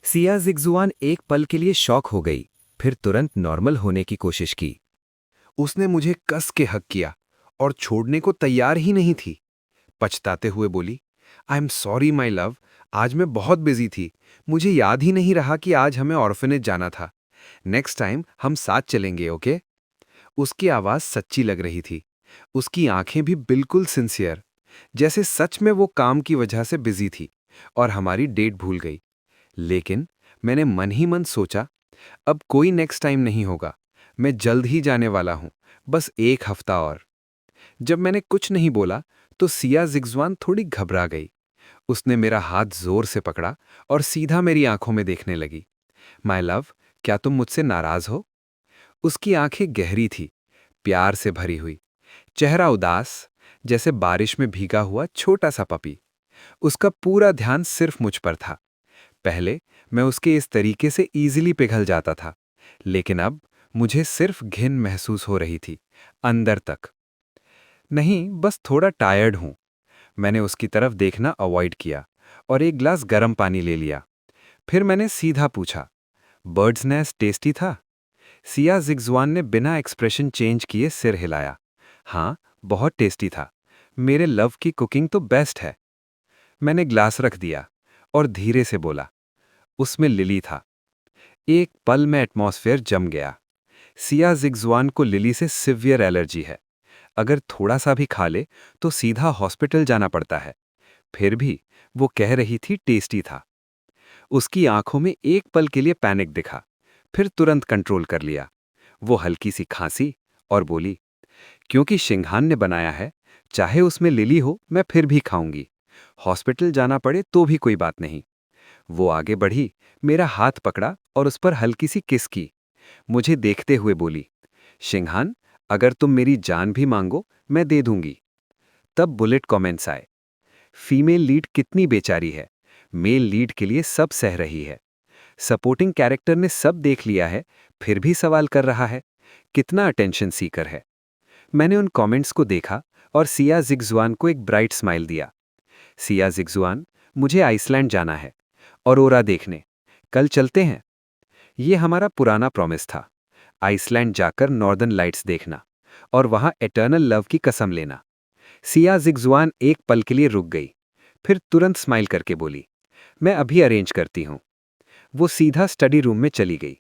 सिया जिगजुआन एक पल के लिए शॉक हो गई, फिर तुरंत नॉर्मल होने की कोशिश की। उसने मुझे कस के हक किया और छोड़ने को तैयार ही नहीं थी। पछताते हुए बोली, I am sorry my love, आज मैं बहुत बिजी थी, मुझे याद ही नहीं रहा कि आज हमें ऑर्फनेज जाना था। नेक्स्ट टाइम हम साथ चलेंगे, ओके? उसकी आवाज़ सच्ची लग रही थी, उसकी आंखें भी बिल्कुल सिंसियर, जैसे सच में वो काम की वजह से बिजी थी और हमारी डेट भूल गई। लेकिन मैंने मन ही मन सोचा, अब कोई नेक्स्ट टाइम नहीं होगा, मैं जल्द ही जाने वाला हूं, बस एक हफ्ता और। जब मैंने कुछ नहीं बोला तो सिया जिगजुआन थोड़ी घबरा गई। उसने मेरा हाथ जोर से पकड़ा और सीधा मेरी आंखों में देखने लगी। माय लव, क्या तुम मुझसे नाराज हो? उसकी आंखें गहरी थी, प्यार से भरी हुई, चेहरा उदास, जैसे बारिश में भीगा हुआ छोटा सा पपी। उसका पूरा ध्यान सिर्फ मुझ पर था। पहले मैं उसके इस तरीके से इजीली पिघल जाता था, लेकिन अब मुझे सिर्फ घिन महसूस हो रही थी, अंदर तक। नहीं, बस थोड़ा टायर्ड हूं। मैंने उसकी तरफ देखना अवॉइड किया और एक ग्लास गर्म पानी ले लिया। फिर मैंने सीधा पूछा, बर्ड्स नेस्ट टेस्टी था? सिया जिगजुआन ने बिना एक्सप्रेशन चेंज किए सिर हिलाया। हाँ, बहुत टेस्टी था। मेरे लव की कुकिंग तो बेस्ट है। मैंने ग्लास रख दिया और धीरे से बोला, उसमें लिली था। एक पल में एटमॉस्फेयर जम गया। सिया जिगजुआन को लिली से सिवियर एलर्जी है। अगर थोड़ा सा भी खा ले तो सीधा हॉस्पिटल जाना पड़ता है। फिर भी वो कह रही थी टेस्टी था। उसकी आंखों में एक पल के लिए पैनिक दिखा, फिर तुरंत कंट्रोल कर लिया। वो हल्की सी खांसी और बोली, क्योंकि शिंघान ने बनाया है, चाहे उसमें लिली हो मैं फिर भी खाऊंगी। हॉस्पिटल जाना पड़े तो भी कोई बात नहीं। वो आगे बढ़ी, मेरा हाथ पकड़ा और उस पर हल्की सी किस की। मुझे देखते हुए बोली, शिंघान, अगर तुम मेरी जान भी मांगो मैं दे दूंगी। तब बुलेट कमेंट्स आए, फीमेल लीड कितनी बेचारी है, मेल लीड के लिए सब सह रही है। सपोर्टिंग कैरेक्टर ने सब देख लिया है, फिर भी सवाल कर रहा है, कितना अटेंशन सीकर है। मैंने उन कमेंट्स को देखा और सिया जिगजुआन को एक ब्राइट स्माइल दिया। सिया जिगजुआन, मुझे आइसलैंड जाना है। ऑरोरा देखने। कल चलते हैं। ये हमारा पुराना प्रॉमिस था। आइसलैंड जाकर नॉर्दर्न लाइट्स देखना और वहां एटर्नल लव की कसम लेना। सिया जिगजुआन एक पल के लिए रुक गई, फिर तुरंत स्माइल करके बोली, मैं अभी अरेंज करती हूं। वो सीधा स्टडी रूम में चली गई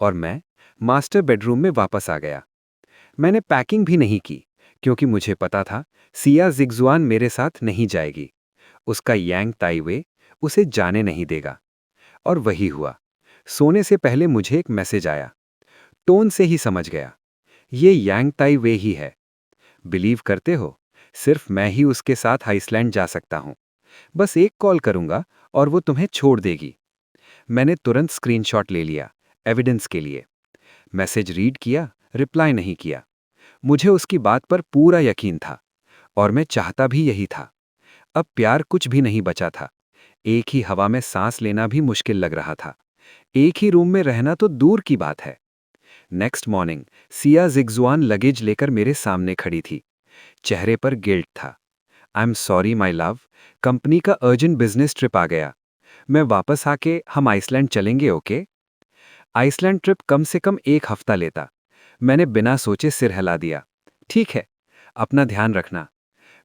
और मैं मास्टर बेडरूम में वापस आ गया। मैंने पैकिंग भी नहीं की क्योंकि मुझे पता था सिया जिगजुआन मेरे साथ नहीं जाएगी। उसका यांग ताइवे उसे जाने नहीं देगा। और वही हुआ। सोने से पहले मुझे एक मैसेज आया। टोन से ही समझ गया, ये यांग ताइवे ही है। बिलीव करते हो, सिर्फ मैं ही उसके साथ आइसलैंड जा सकता हूं। बस एक कॉल करूंगा और वो तुम्हें छोड़ देगी। मैंने तुरंत स्क्रीनशॉट ले लिया, एविडेंस के लिए। मैसेज रीड किया, रिप्लाई नहीं किया। मुझे उसकी बात पर पूरा यकीन था और मैं चाहता भी यही था। अब प्यार कुछ भी नहीं बचा था। एक ही हवा में सांस लेना भी मुश्किल लग रहा था। एक ही रूम में रहना तो दूर की बात है। नेक्स्ट मॉर्निंग सिया जिगजुआन लगेज लेकर मेरे सामने खड़ी थी। चेहरे पर गिल्ट था। I am sorry my love, company का अर्जेंट बिजनेस ट्रिप आ गया। मैं वापस आके हम आइसलैंड चलेंगे, ओके? आइसलैंड ट्रिप कम से कम एक हफ्ता लेता। मैंने बिना सोचे सिर हिला दिया। ठीक है, अपना ध्यान रखना।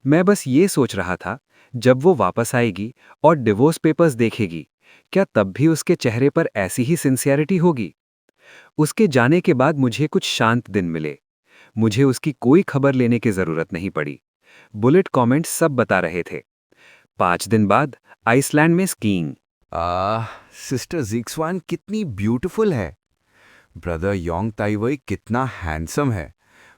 मैं बस ये सोच रहा था, जब वो वापस आएगी और डिवोर्स पेपर्स देखेगी, क्या तब भी उसके चेहरे पर ऐसी ही सिंसियरिटी होगी? उसके जाने के बाद मुझे कुछ शांत दिन मिले। मुझे उसकी कोई खबर लेने की जरूरत नहीं पड़ी। बुलेट कमेंट्स सब बता रहे थे। 5 दिन बाद आइसलैंड में स्कीइंग। सिस्टर जिगजुआन कितनी ब्यूटीफुल है। ब्रदर योंग ताइवई कितना हैंडसम है।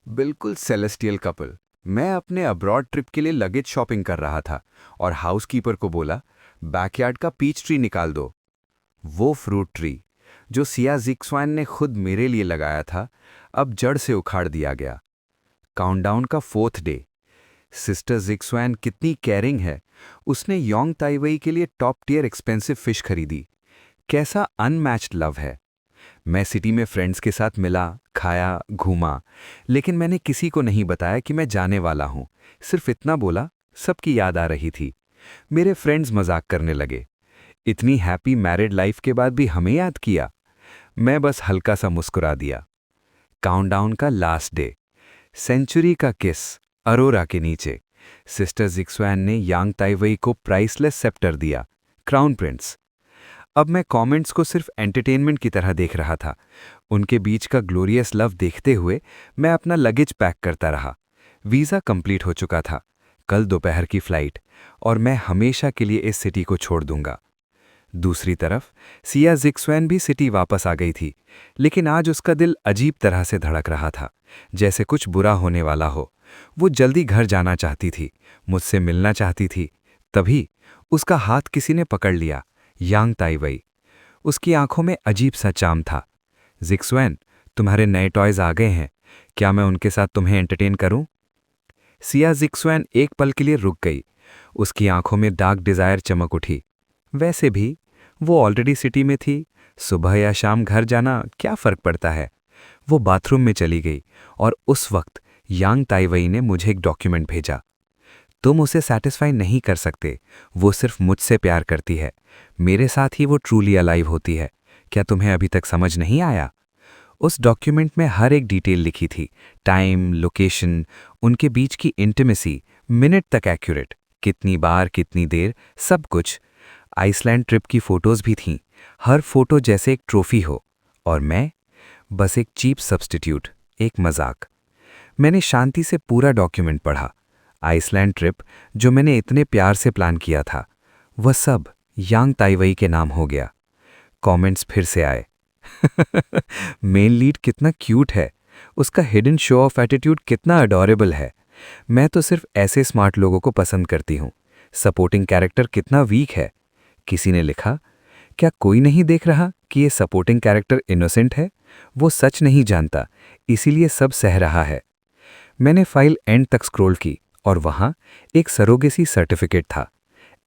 बिल्कुल सेलेस्टियल कपल। मैं अपने अब्रॉड ट्रिप के लिए लगेज शॉपिंग कर रहा था और हाउसकीपर को बोला, बैकयार्ड का पीच ट्री निकाल दो। वो फ्रूट ट्री जो सिया जिगजुआन ने खुद मेरे लिए लगाया था, अब जड़ से उखाड़ दिया गया। काउंटडाउन का 4th डे। सिस्टर जिगजुआन कितनी केयरिंग है। उसने योंग ताइवई के लिए टॉप टियर एक्सपेंसिव फिश खरीदी। कैसा अनमैच्ड लव है। मैं सिटी में फ्रेंड्स के साथ मिला, खाया, घूमा, लेकिन मैंने किसी को नहीं बताया कि मैं जाने वाला हूं। सिर्फ इतना बोला, सबकी याद आ रही थी। मेरे फ्रेंड्स मजाक करने लगे, इतनी हैप्पी मैरिड लाइफ के बाद भी हमें याद किया। मैं बस हल्का सा मुस्कुरा दिया। काउंटडाउन का लास्ट डे। सेंचुरी का किस, अरोरा के नीचे। सिस्टर जिगजुआन ने यांग ताइवई को प्राइसलेस सेप्टर दिया, क्राउन प्रिंस। अब मैं कमेंट्स को सिर्फ एंटरटेनमेंट की तरह देख रहा था। उनके बीच का ग्लोरियस लव देखते हुए मैं अपना लगेज पैक करता रहा। वीज़ा कंप्लीट हो चुका था। कल दोपहर की फ्लाइट और मैं हमेशा के लिए इस सिटी को छोड़ दूंगा। दूसरी तरफ सिया जिगजुआन भी सिटी वापस आ गई थी, लेकिन आज उसका दिल अजीब तरह से धड़क रहा था, जैसे कुछ बुरा होने वाला हो। वो जल्दी घर जाना चाहती थी, मुझसे मिलना चाहती थी। तभी उसका हाथ किसी ने पकड़ लिया, यांग ताइवई। उसकी आंखों में अजीब सा चाम था। जिगजुआन, तुम्हारे नए टॉयज आ गए हैं, क्या मैं उनके साथ तुम्हें एंटरटेन करूं? सिया जिगजुआन एक पल के लिए रुक गई। उसकी आंखों में डार्क डिजायर चमक उठी। वैसे भी वो ऑलरेडी सिटी में थी, सुबह या शाम घर जाना क्या फर्क पड़ता है। वो बाथरूम में चली गई और उस वक्त यांग ताइवई ने मुझे एक डॉक्यूमेंट भेजा। तुम उसे सेटिस्फाई नहीं कर सकते, वो सिर्फ मुझसे प्यार करती है। मेरे साथ ही वो ट्रूली अलाइव होती है। क्या तुम्हें अभी तक समझ नहीं आया? उस डॉक्यूमेंट में हर एक डिटेल लिखी थी, टाइम, लोकेशन, उनके बीच की इंटिमेसी, मिनट तक एक्यूरेट, कितनी बार, कितनी देर, सब कुछ। आइसलैंड ट्रिप की फोटोज भी थीं, हर फोटो जैसे एक ट्रॉफी हो, और मैं बस एक चीप सब्स्टिट्यूट, एक मजाक। मैंने शांति से पूरा डॉक्यूमेंट पढ़ा। आइसलैंड ट्रिप जो मैंने इतने प्यार से प्लान किया था, वह सब यांग ताइवई के नाम हो गया। कमेंट्स फिर से आए। मेन लीड कितना क्यूट है, उसका हिडन शो ऑफ एटीट्यूड कितना अडोरेबल है। मैं तो सिर्फ ऐसे स्मार्ट लोगों को पसंद करती हूँ। सपोर्टिंग कैरेक्टर कितना वीक है। किसी ने लिखा, क्या कोई नहीं देख रहा कि ये सपोर्टिंग कैरेक्टर इनोसेंट है? वो सच नहीं जानता, इसीलिए सब सह रहा है। मैंने फाइल एंड तक स्क्रॉल की और वहां एक सरोगेसी सर्टिफिकेट था,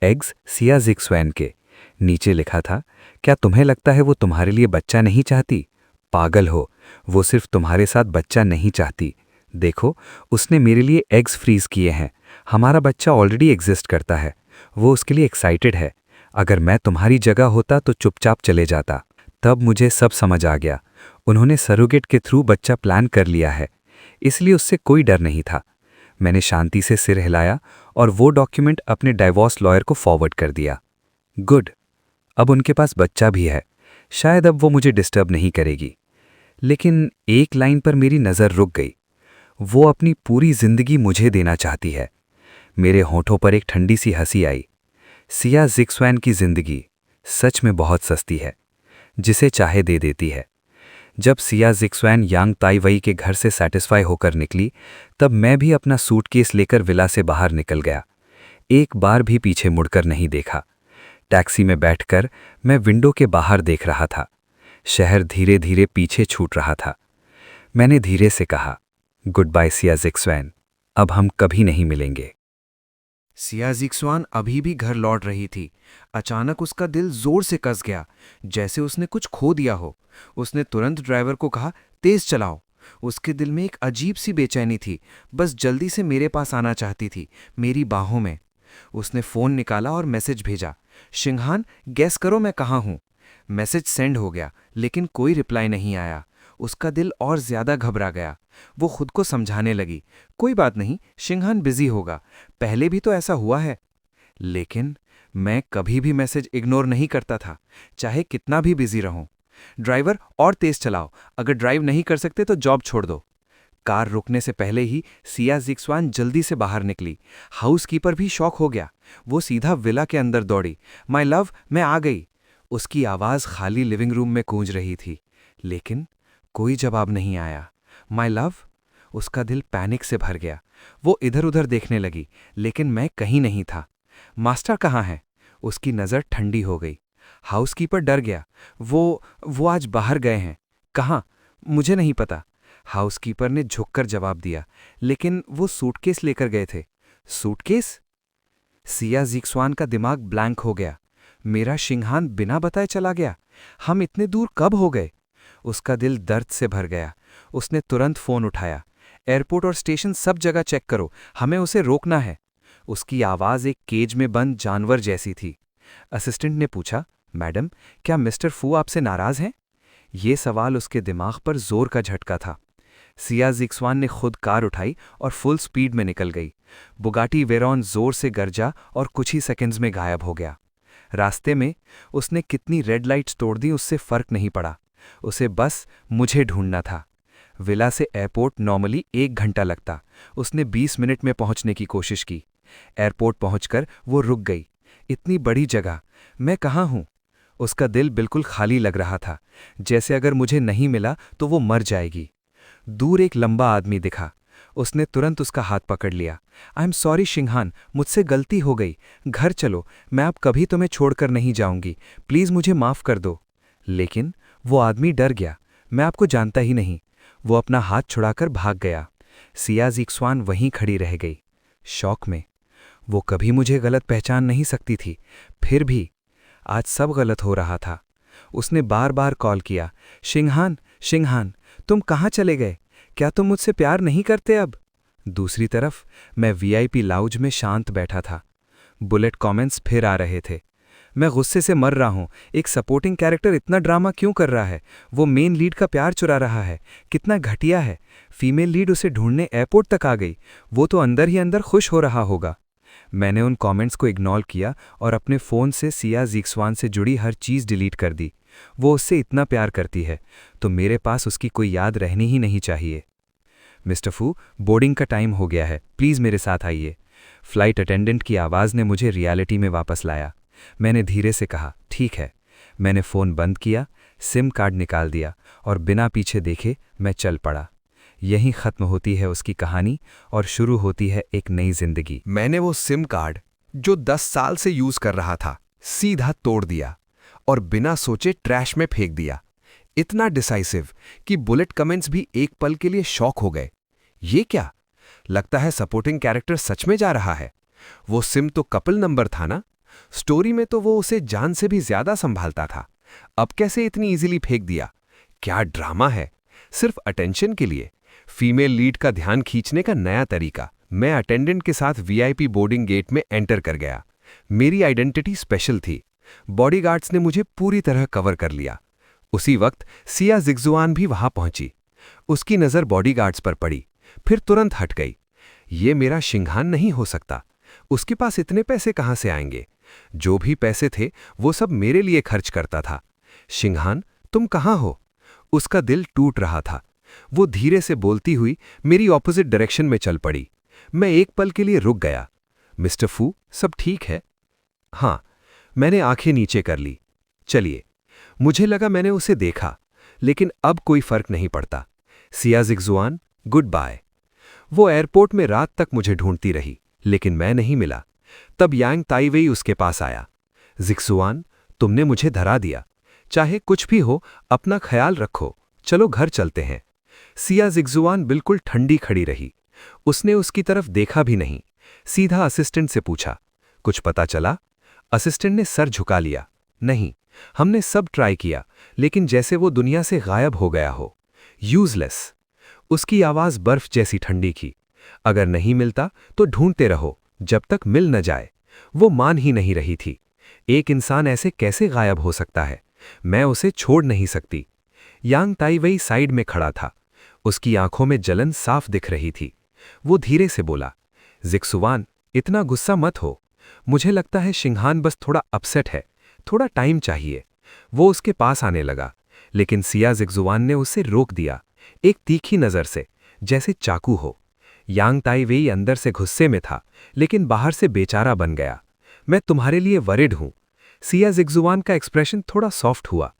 एग्स सिया जिगजुआन के। नीचे लिखा था, क्या तुम्हें लगता है वो तुम्हारे लिए बच्चा नहीं चाहती? पागल हो, वो सिर्फ तुम्हारे साथ बच्चा नहीं चाहती। देखो, उसने मेरे लिए एग्स फ्रीज किए हैं। हमारा बच्चा ऑलरेडी एग्जिस्ट करता है। वो उसके लिए एक्साइटेड है। अगर मैं तुम्हारी जगह होता तो चुपचाप चले जाता। तब मुझे सब समझ आ गया। उन्होंने सरोगेट के थ्रू बच्चा प्लान कर लिया है, इसलिए उससे कोई डर नहीं था। मैंने शांति से सिर हिलाया और वो डॉक्यूमेंट अपने डाइवोर्स लॉयर को फॉरवर्ड कर दिया। गुड, अब उनके पास बच्चा भी है, शायद अब वो मुझे डिस्टर्ब नहीं करेगी। लेकिन एक लाइन पर मेरी नज़र रुक गई। वो अपनी पूरी जिंदगी मुझे देना चाहती है। मेरे होठों पर एक ठंडी सी हंसी आई। सिया ज़िक्सवैन की जिंदगी सच में बहुत सस्ती है, जिसे चाहे दे देती है। जब सिया ज़िक्सवैन यांग ताइवई के घर से सेटिस्फाई होकर निकली, तब मैं भी अपना सूटकेस लेकर विला से बाहर निकल गया। एक बार भी पीछे मुड़कर नहीं देखा। टैक्सी में बैठकर मैं विंडो के बाहर देख रहा था। शहर धीरे धीरे पीछे छूट रहा था। मैंने धीरे से कहा, गुड बाय सिया ज़िक्सवैन, अब हम कभी नहीं मिलेंगे। सिया ज़िक्सवान अभी भी घर लौट रही थी। अचानक उसका दिल जोर से कस गया, जैसे उसने कुछ खो दिया हो। उसने तुरंत ड्राइवर को कहा, तेज चलाओ। उसके दिल में एक अजीब सी बेचैनी थी, बस जल्दी से मेरे पास आना चाहती थी, मेरी बाहों में। उसने फ़ोन निकाला और मैसेज भेजा, शिंगहान गैस करो मैं कहाँ हूँ। मैसेज सेंड हो गया, लेकिन कोई रिप्लाई नहीं आया। उसका दिल और ज्यादा घबरा गया। वो खुद को समझाने लगी, कोई बात नहीं, शिंगहान बिजी होगा, पहले भी तो ऐसा हुआ है। लेकिन मैं कभी भी मैसेज इग्नोर नहीं करता था, चाहे कितना भी बिजी रहूं। ड्राइवर और तेज चलाओ, अगर ड्राइव नहीं कर सकते तो जॉब छोड़ दो। कार रुकने से पहले ही सिया ज़िक्सवान जल्दी से बाहर निकली। हाउसकीपर भी शॉक हो गया। वो सीधा विला के अंदर दौड़ी। माय लव, मैं आ गई। उसकी आवाज़ खाली लिविंग रूम में गूंज रही थी, लेकिन कोई जवाब नहीं आया। माय लव, उसका दिल पैनिक से भर गया। वो इधर उधर देखने लगी, लेकिन मैं कहीं नहीं था। मास्टर कहाँ है? उसकी नज़र ठंडी हो गई। हाउसकीपर डर गया। वो आज बाहर गए हैं। कहाँ? मुझे नहीं पता। हाउसकीपर ने झुककर जवाब दिया, लेकिन वो सूटकेस लेकर गए थे। सूटकेस? सिया ज़िक्सवान का दिमाग ब्लैंक हो गया। मेरा शिंगहान बिना बताए चला गया। हम इतने दूर कब हो गए? उसका दिल दर्द से भर गया। उसने तुरंत फ़ोन उठाया। एयरपोर्ट और स्टेशन सब जगह चेक करो, हमें उसे रोकना है। उसकी आवाज़ एक केज में बंद जानवर जैसी थी। असिस्टेंट ने पूछा, मैडम, क्या मिस्टर फू आपसे नाराज़ हैं? ये सवाल उसके दिमाग पर जोर का झटका था। सिया ज़िक्सवान ने खुद कार उठाई और फुल स्पीड में निकल गई। बुगाटी वेरॉन जोर से गरजा और कुछ ही सेकंड्स में गायब हो गया। रास्ते में उसने कितनी रेड लाइट्स तोड़ दी, उससे फर्क नहीं पड़ा। उसे बस मुझे ढूंढना था। विला से एयरपोर्ट नॉर्मली 1 घंटा लगता, उसने 20 मिनट में पहुंचने की कोशिश की। एयरपोर्ट पहुंचकर वो रुक गई। इतनी बड़ी जगह, मैं कहाँ हूँ? उसका दिल बिल्कुल खाली लग रहा था, जैसे अगर मुझे नहीं मिला तो वो मर जाएगी। दूर एक लंबा आदमी दिखा। उसने तुरंत उसका हाथ पकड़ लिया। आई एम सॉरी शिंगहान, मुझसे गलती हो गई। घर चलो, मैं अब कभी तुम्हें छोड़कर नहीं जाऊंगी, प्लीज़ मुझे माफ़ कर दो। लेकिन वो आदमी डर गया। मैं आपको जानता ही नहीं। वो अपना हाथ छुड़ाकर भाग गया। सिया ज़िक्सवान वहीं खड़ी रह गई, शौक में। वो कभी मुझे गलत पहचान नहीं सकती थी, फिर भी आज सब गलत हो रहा था। उसने बार बार कॉल किया, शिंगहान, शिंगहान, तुम कहाँ चले गए? क्या तुम मुझसे प्यार नहीं करते अब? दूसरी तरफ मैं वीआईपी लाउंज में शांत बैठा था। बुलेट कमेंट्स फिर आ रहे थे। मैं गुस्से से मर रहा हूँ। एक सपोर्टिंग कैरेक्टर इतना ड्रामा क्यों कर रहा है? वो मेन लीड का प्यार चुरा रहा है। कितना घटिया है। फीमेल लीड उसे ढूंढने एयरपोर्ट तक आ गई। वो तो अंदर ही अंदर खुश हो रहा होगा। मैंने उन कमेंट्स को इग्नोर किया और अपने फ़ोन से सिया ज़िक्सवान से जुड़ी हर चीज़ डिलीट कर दी। वो उससे इतना प्यार करती है, तो मेरे पास उसकी कोई याद रहनी ही नहीं चाहिए। मिस्टर फू, बोर्डिंग का टाइम हो गया है, प्लीज़ मेरे साथ आइए। फ्लाइट अटेंडेंट की आवाज़ ने मुझे रियलिटी में वापस लाया। मैंने धीरे से कहा, ठीक है। मैंने फ़ोन बंद किया, सिम कार्ड निकाल दिया और बिना पीछे देखे मैं चल पड़ा। यहीं ख़त्म होती है उसकी कहानी और शुरू होती है एक नई जिंदगी। मैंने वो सिम कार्ड जो 10 साल से यूज कर रहा था, सीधा तोड़ दिया और बिना सोचे ट्रैश में फेंक दिया। इतना डिसाइसिव कि बुलेट कमेंट्स भी एक पल के लिए शॉक हो गए। ये क्या? लगता है सपोर्टिंग कैरेक्टर सच में जा रहा है। वो सिम तो कपल नंबर था ना? स्टोरी में तो वो उसे जान से भी ज्यादा संभालता था। अब कैसे इतनी इजीली फेंक दिया? क्या ड्रामा है, सिर्फ अटेंशन के लिए। फीमेल लीड का ध्यान खींचने का नया तरीका। मैं अटेंडेंट के साथ वीआईपी बोर्डिंग गेट में एंटर कर गया। मेरी आइडेंटिटी स्पेशल थी। बॉडीगार्ड्स ने मुझे पूरी तरह कवर कर लिया। उसी वक्त सिया जिग्जुआन भी वहां पहुंची। उसकी नज़र बॉडीगार्ड्स पर पड़ी, फिर तुरंत हट गई। ये मेरा शिंघान नहीं हो सकता। उसके पास इतने पैसे कहाँ से आएंगे? जो भी पैसे थे वो सब मेरे लिए खर्च करता था। शिंघान, तुम कहाँ हो? उसका दिल टूट रहा था। वो धीरे से बोलती हुई मेरी ऑपोजिट डायरेक्शन में चल पड़ी। मैं एक पल के लिए रुक गया। मिस्टर फू, सब ठीक है? हाँ। मैंने आंखें नीचे कर ली। चलिए। मुझे लगा मैंने उसे देखा, लेकिन अब कोई फर्क नहीं पड़ता। सिया जिग्जुआन, गुड बाय। वो एयरपोर्ट में रात तक मुझे ढूंढती रही, लेकिन मैं नहीं मिला। तब यांग ताइवेई उसके पास आया। जिग्जुआन, तुमने मुझे धरा दिया। चाहे कुछ भी हो, अपना ख्याल रखो। चलो घर चलते हैं। सिया जिग्जुआन बिल्कुल ठंडी खड़ी रही। उसने उसकी तरफ देखा भी नहीं। सीधा असिस्टेंट से पूछा, कुछ पता चला? असिस्टेंट ने सर झुका लिया। नहीं, हमने सब ट्राई किया, लेकिन जैसे वो दुनिया से गायब हो गया हो। यूजलेस। उसकी आवाज बर्फ जैसी ठंडी की। अगर नहीं मिलता तो ढूंढते रहो जब तक मिल न जाए। वो मान ही नहीं रही थी। एक इंसान ऐसे कैसे गायब हो सकता है? मैं उसे छोड़ नहीं सकती। यांग ताइवेई साइड में खड़ा था। उसकी आंखों में जलन साफ दिख रही थी। वो धीरे से बोला, जिग्जुआन, इतना गुस्सा मत हो। मुझे लगता है शिंघान बस थोड़ा अपसेट है। थोड़ा टाइम चाहिए। वो उसके पास आने लगा, लेकिन सिया जिग्जुआन ने उसे रोक दिया, एक तीखी नज़र से, जैसे चाकू हो। यांग ताइवेई अंदर से गुस्से में था, लेकिन बाहर से बेचारा बन गया। मैं तुम्हारे लिए वरिड हूं। सिया जिग्जुआन का एक्सप्रेशन थोड़ा सॉफ्ट हुआ।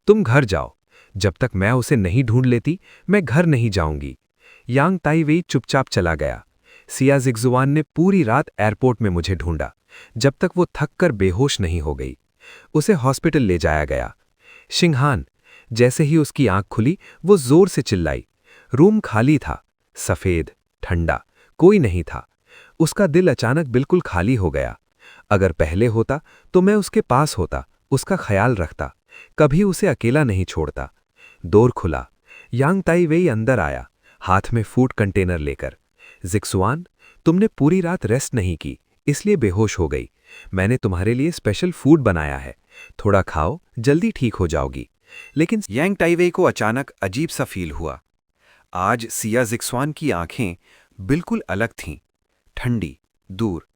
तुम घर जाओ। जब तक मैं उसे नहीं ढूंढ लेती, मैं घर नहीं जाऊंगी। यांग ताइवेई चुपचाप चला गया। सिया जिग्जुआन ने पूरी रात एयरपोर्ट में मुझे ढूंढा, जब तक वो थक कर बेहोश नहीं हो गई। उसे हॉस्पिटल ले जाया गया। शिंघान। जैसे ही उसकी आंख खुली, वो जोर से चिल्लाई। रूम खाली था, सफेद, ठंडा, कोई नहीं था। उसका दिल अचानक बिल्कुल खाली हो गया। अगर पहले होता तो मैं उसके पास होता, उसका ख्याल रखता, कभी उसे अकेला नहीं छोड़ता। डोर खुला। यांग ताइवेई अंदर आया, हाथ में फूड कंटेनर लेकर। जिग्जुआन, तुमने पूरी रात रेस्ट नहीं की, इसलिए बेहोश हो गई। मैंने तुम्हारे लिए स्पेशल फूड बनाया है, थोड़ा खाओ, जल्दी ठीक हो जाओगी। लेकिन यांग ताइवेई को अचानक अजीब सा फील हुआ। आज सिया जिग्जुआन की आंखें बिल्कुल अलग थीं, ठंडी, दूर,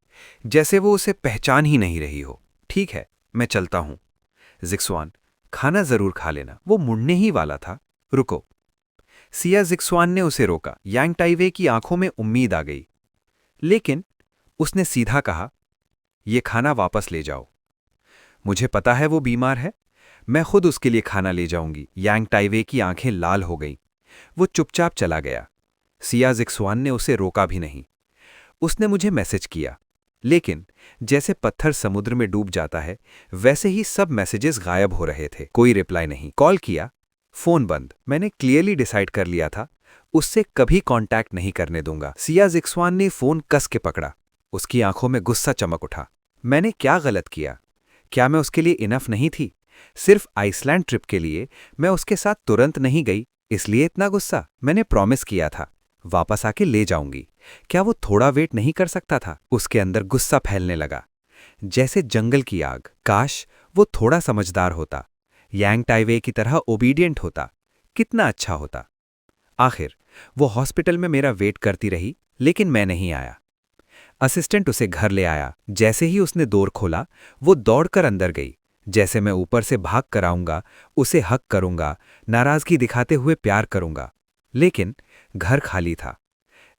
जैसे वो उसे पहचान ही नहीं रही हो। ठीक है, मैं चलता हूं। जिग्जुआन, खाना जरूर खा लेना। वो मुड़ने ही वाला था। रुको। सिया जिग्जुआन ने उसे रोका। यांग ताइवेई की आंखों में उम्मीद आ गई, लेकिन उसने सीधा कहा, ये खाना वापस ले जाओ। मुझे पता है वो बीमार है, मैं खुद उसके लिए खाना ले जाऊंगी। यांग ताइवेई की आंखें लाल हो गईं। वो चुपचाप चला गया। सिया जिग्जुआन ने उसे रोका भी नहीं। उसने मुझे मैसेज किया, लेकिन जैसे पत्थर समुद्र में डूब जाता है, वैसे ही सब मैसेजेस गायब हो रहे थे। कोई रिप्लाई नहीं। कॉल किया, फोन बंद। मैंने क्लियरली डिसाइड कर लिया था, उससे कभी कांटेक्ट नहीं करने दूंगा। सिया जिग्जुआन ने फोन कस के पकड़ा। उसकी आंखों में गुस्सा चमक उठा। मैंने क्या गलत किया? क्या मैं उसके लिए इनफ नहीं थी? सिर्फ आइसलैंड ट्रिप के लिए मैं उसके साथ तुरंत नहीं गई, इसलिए इतना गुस्सा? मैंने प्रॉमिस किया था, वापस आके ले जाऊंगी। क्या वो थोड़ा वेट नहीं कर सकता था? उसके अंदर गुस्सा फैलने लगा, जैसे जंगल की आग। काश वो थोड़ा समझदार होता, यांग ताइवेई की तरह ओबीडियंट होता, कितना अच्छा होता। आखिर वो हॉस्पिटल में मेरा वेट करती रही, लेकिन मैं नहीं आया। असिस्टेंट उसे घर ले आया। जैसे ही उसने डोर खोला, वो दौड़कर अंदर गई, जैसे मैं ऊपर से भाग कर आऊंगा, उसे हक करूंगा, नाराजगी दिखाते हुए प्यार करूंगा। लेकिन घर खाली था,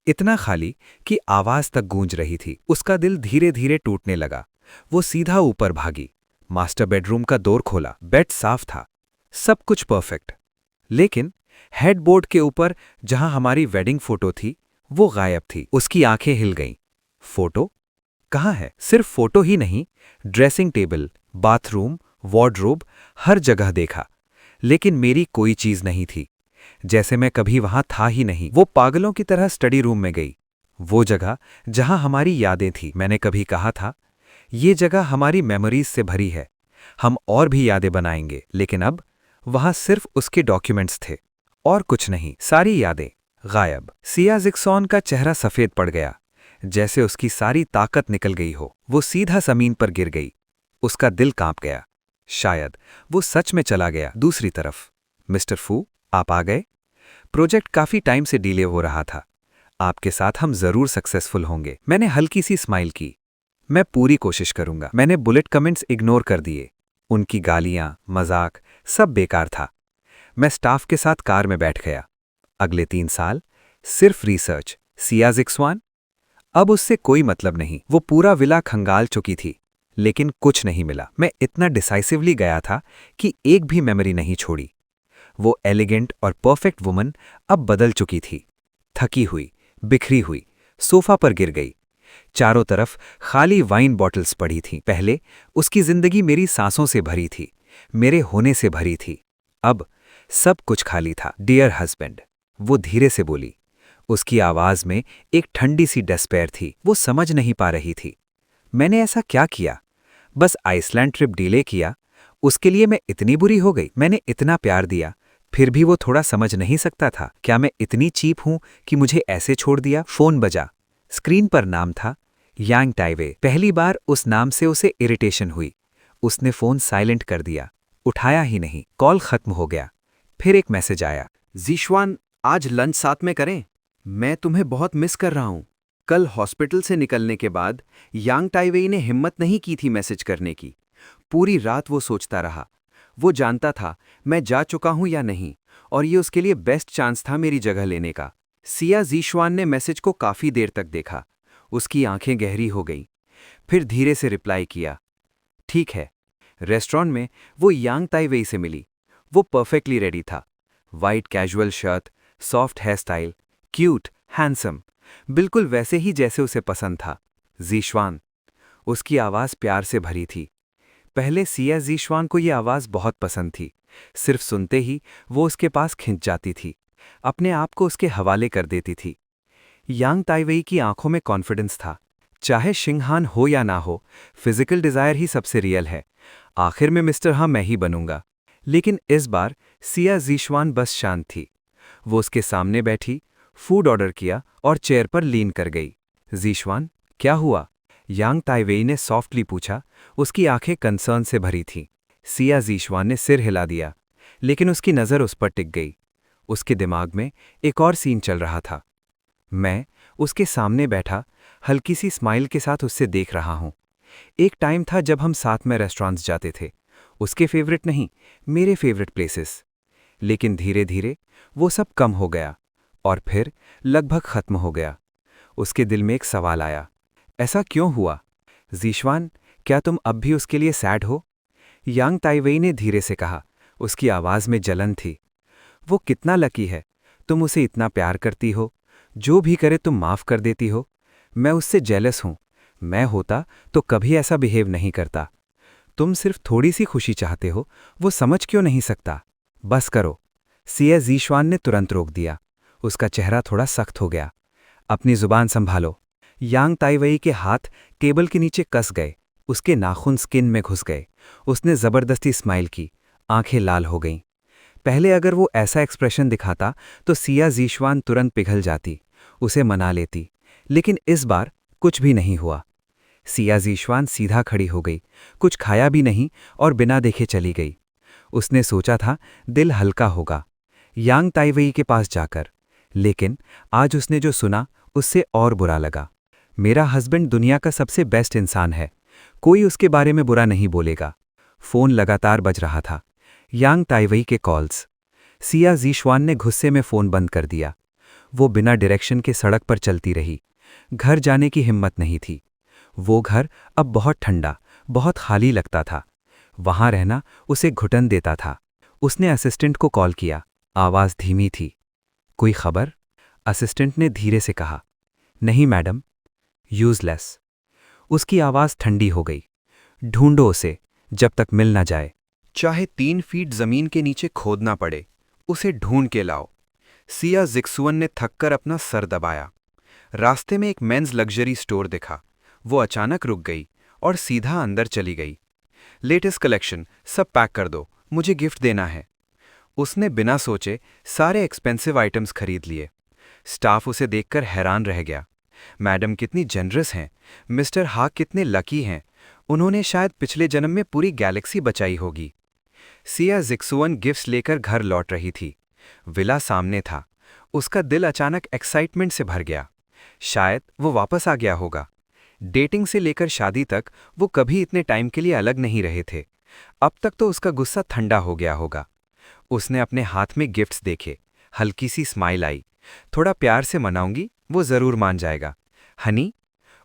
इतना खाली कि आवाज तक गूंज रही थी। उसका दिल धीरे धीरे टूटने लगा। वो सीधा ऊपर भागी, मास्टर बेडरूम का डोर खोला। बेड साफ था, सब कुछ परफेक्ट, लेकिन हेडबोर्ड के ऊपर जहां हमारी वेडिंग फोटो थी, वो गायब थी। उसकी आंखें हिल गईं। फोटो कहाँ है? सिर्फ फोटो ही नहीं, ड्रेसिंग टेबल, बाथरूम, वार्डरोब, हर जगह देखा, लेकिन मेरी कोई चीज नहीं थी, जैसे मैं कभी वहां था ही नहीं। वो पागलों की तरह स्टडी रूम में गई, वो जगह जहां हमारी यादें थी। मैंने कभी कहा था, ये जगह हमारी मेमोरीज से भरी है, हम और भी यादें बनाएंगे। लेकिन अब वहां सिर्फ उसके डॉक्यूमेंट्स थे और कुछ नहीं। सारी यादें गायब। सिया जिग्जुआन का चेहरा सफेद पड़ गया, जैसे उसकी सारी ताकत निकल गई हो। वो सीधा जमीन पर गिर गई। उसका दिल कांप गया। शायद वो सच में चला गया। दूसरी तरफ, मिस्टर फू, आप आ गए। प्रोजेक्ट काफी टाइम से डिले हो रहा था। आपके साथ हम जरूर सक्सेसफुल होंगे। मैंने हल्की सी स्माइल की। मैं पूरी कोशिश करूंगा। मैंने बुलेट कमेंट्स इग्नोर कर दिए। उनकी गालियां, मजाक, सब बेकार था। मैं स्टाफ के साथ कार में बैठ गया। अगले 3 साल सिर्फ रिसर्च। सिया ज़िक्सवान। अब उससे कोई मतलब नहीं। वो पूरा विला खंगाल चुकी थी, लेकिन कुछ नहीं मिला। मैं इतना डिसाइसिवली गया था कि एक भी मेमोरी नहीं छोड़ी। वो एलिगेंट और परफेक्ट वुमन अब बदल चुकी थी। थकी हुई, बिखरी हुई, सोफा पर गिर गई। चारों तरफ खाली वाइन बॉटल्स पड़ी थीं। पहले उसकी जिंदगी मेरी सांसों से भरी थी, मेरे होने से भरी थी। अब सब कुछ खाली था। डियर हस्बैंड, वो धीरे से बोली। उसकी आवाज में एक ठंडी सी डेस्पेयर थी। वो समझ नहीं पा रही थी। मैंने ऐसा क्या किया? बस आइसलैंड ट्रिप डिले किया, उसके लिए मैं इतनी बुरी हो गई? मैंने इतना प्यार दिया, फिर भी वो थोड़ा समझ नहीं सकता था? क्या मैं इतनी चीप हूं कि मुझे ऐसे छोड़ दिया? फोन बजा। स्क्रीन पर नाम था यांग टाइवे। पहली बार उस नाम से उसे इरिटेशन हुई। उसने फोन साइलेंट कर दिया, उठाया ही नहीं। कॉल खत्म हो गया। फिर एक मैसेज आया। ज़िक्सवान, आज लंच साथ में करें? मैं तुम्हें बहुत मिस कर रहा हूं। कल हॉस्पिटल से निकलने के बाद यांग टाइवेई ने हिम्मत नहीं की थी मैसेज करने की। पूरी रात वो सोचता रहा। वो जानता था मैं जा चुका हूं या नहीं, और ये उसके लिए बेस्ट चांस था मेरी जगह लेने का। सिया ज़िक्सवान ने मैसेज को काफी देर तक देखा। उसकी आंखें गहरी हो गईं। फिर धीरे से रिप्लाई किया, ठीक है। रेस्टोरेंट में वो यांग ताइवेई से मिली। वो परफेक्टली रेडी था। White casual shirt, soft hair style, cute, handsome, बिल्कुल वैसे ही जैसे उसे पसंद था। ज़िक्सवान। उसकी आवाज़ प्यार से भरी थी। पहले सिया ज़िक्सवान को ये आवाज़ बहुत पसंद थी। सिर्फ सुनते ही वो उसके पास खिंच जाती थी, अपने आप को उसके हवाले कर देती थी। यांग ताइवेई की आंखों में कॉन्फिडेंस था। चाहे शिंगहान हो या ना हो, फिजिकल डिजायर ही सबसे रियल है। आखिर में मिस्टर हाँ मैं ही बनूंगा। लेकिन इस बार सिया ज़िक्सवान बस शांत थी। वो उसके सामने बैठी, फूड ऑर्डर किया और चेयर पर लीन कर गई। ज़िक्सवान, क्या हुआ? यांग ताइवेई ने सॉफ्टली पूछा। उसकी आंखें कंसर्न से भरी थीं। सिया ज़िक्सवान ने सिर हिला दिया, लेकिन उसकी नज़र उस पर टिक गई। उसके दिमाग में एक और सीन चल रहा था। मैं उसके सामने बैठा, हल्की सी स्माइल के साथ उससे देख रहा हूं। एक टाइम था जब हम साथ में रेस्टोरेंट्स जाते थे। उसके फेवरेट नहीं, मेरे फेवरेट प्लेसेस। लेकिन धीरे धीरे वो सब कम हो गया और फिर लगभग खत्म हो गया। उसके दिल में एक सवाल आया, ऐसा क्यों हुआ? ज़िक्सवान, क्या तुम अब भी उसके लिए सैड हो? यांग ताइवेई ने धीरे से कहा। उसकी आवाज़ में जलन थी। वो कितना लकी है, तुम उसे इतना प्यार करती हो, जो भी करे तुम माफ़ कर देती हो। मैं उससे जेलस हूं। मैं होता तो कभी ऐसा बिहेव नहीं करता। तुम सिर्फ थोड़ी सी खुशी चाहते हो, वो समझ क्यों नहीं सकता? बस करो। सिया ज़िक्सवान ने तुरंत रोक दिया। उसका चेहरा थोड़ा सख्त हो गया। अपनी जुबान संभालो। यांग ताइवेई के हाथ टेबल के नीचे कस गए। उसके नाखून स्किन में घुस गए। उसने जबरदस्ती स्माइल की। आंखें लाल हो गईं। पहले अगर वो ऐसा एक्सप्रेशन दिखाता तो सिया ज़िक्सवान तुरंत पिघल जाती, उसे मना लेती। लेकिन इस बार कुछ भी नहीं हुआ। सिया ज़िक्सवान सीधा खड़ी हो गई, कुछ खाया भी नहीं और बिना देखे चली गई। उसने सोचा था दिल हल्का होगा यांग ताइवेई के पास जाकर, लेकिन आज उसने जो सुना उससे और बुरा लगा। मेरा हस्बैंड दुनिया का सबसे बेस्ट इंसान है, कोई उसके बारे में बुरा नहीं बोलेगा। फ़ोन लगातार बज रहा था। यांग ताइवेई के कॉल्स। सिया ज़िक्सवान ने गुस्से में फ़ोन बंद कर दिया। वो बिना डायरेक्शन के सड़क पर चलती रही। घर जाने की हिम्मत नहीं थी। वो घर अब बहुत ठंडा, बहुत खाली लगता था। वहां रहना उसे घुटन देता था। उसने असिस्टेंट को कॉल किया। आवाज़ धीमी थी। कोई खबर? असिस्टेंट ने धीरे से कहा, नहीं मैडम। यूज़लेस। उसकी आवाज़ ठंडी हो गई। ढूंढो उसे जब तक मिल ना जाए। चाहे 3 फीट जमीन के नीचे खोदना पड़े, उसे ढूंढ के लाओ। सिया ज़िक्सवान ने थककर अपना सर दबाया। रास्ते में एक मेंस लग्जरी स्टोर दिखा। वो अचानक रुक गई और सीधा अंदर चली गई। लेटेस्ट कलेक्शन, सब पैक कर दो, मुझे गिफ्ट देना है। उसने बिना सोचे सारे एक्सपेंसिव आइटम्स खरीद लिए। स्टाफ उसे देखकर हैरान रह गया। मैडम कितनी जनरस हैं, मिस्टर हा कितने लकी हैं, उन्होंने शायद पिछले जन्म में पूरी गैलेक्सी बचाई होगी। सिया जिक्सुअन गिफ्ट्स लेकर घर लौट रही थी। विला सामने था। उसका दिल अचानक एक्साइटमेंट से भर गया। शायद वो वापस आ गया होगा। डेटिंग से लेकर शादी तक वो कभी इतने टाइम के लिए अलग नहीं रहे थे। अब तक तो उसका गुस्सा ठंडा हो गया होगा। उसने अपने हाथ में गिफ्ट्स देखे। हल्की सी स्माइल आई। थोड़ा प्यार से मनाऊंगी, वो जरूर मान जाएगा। हनी।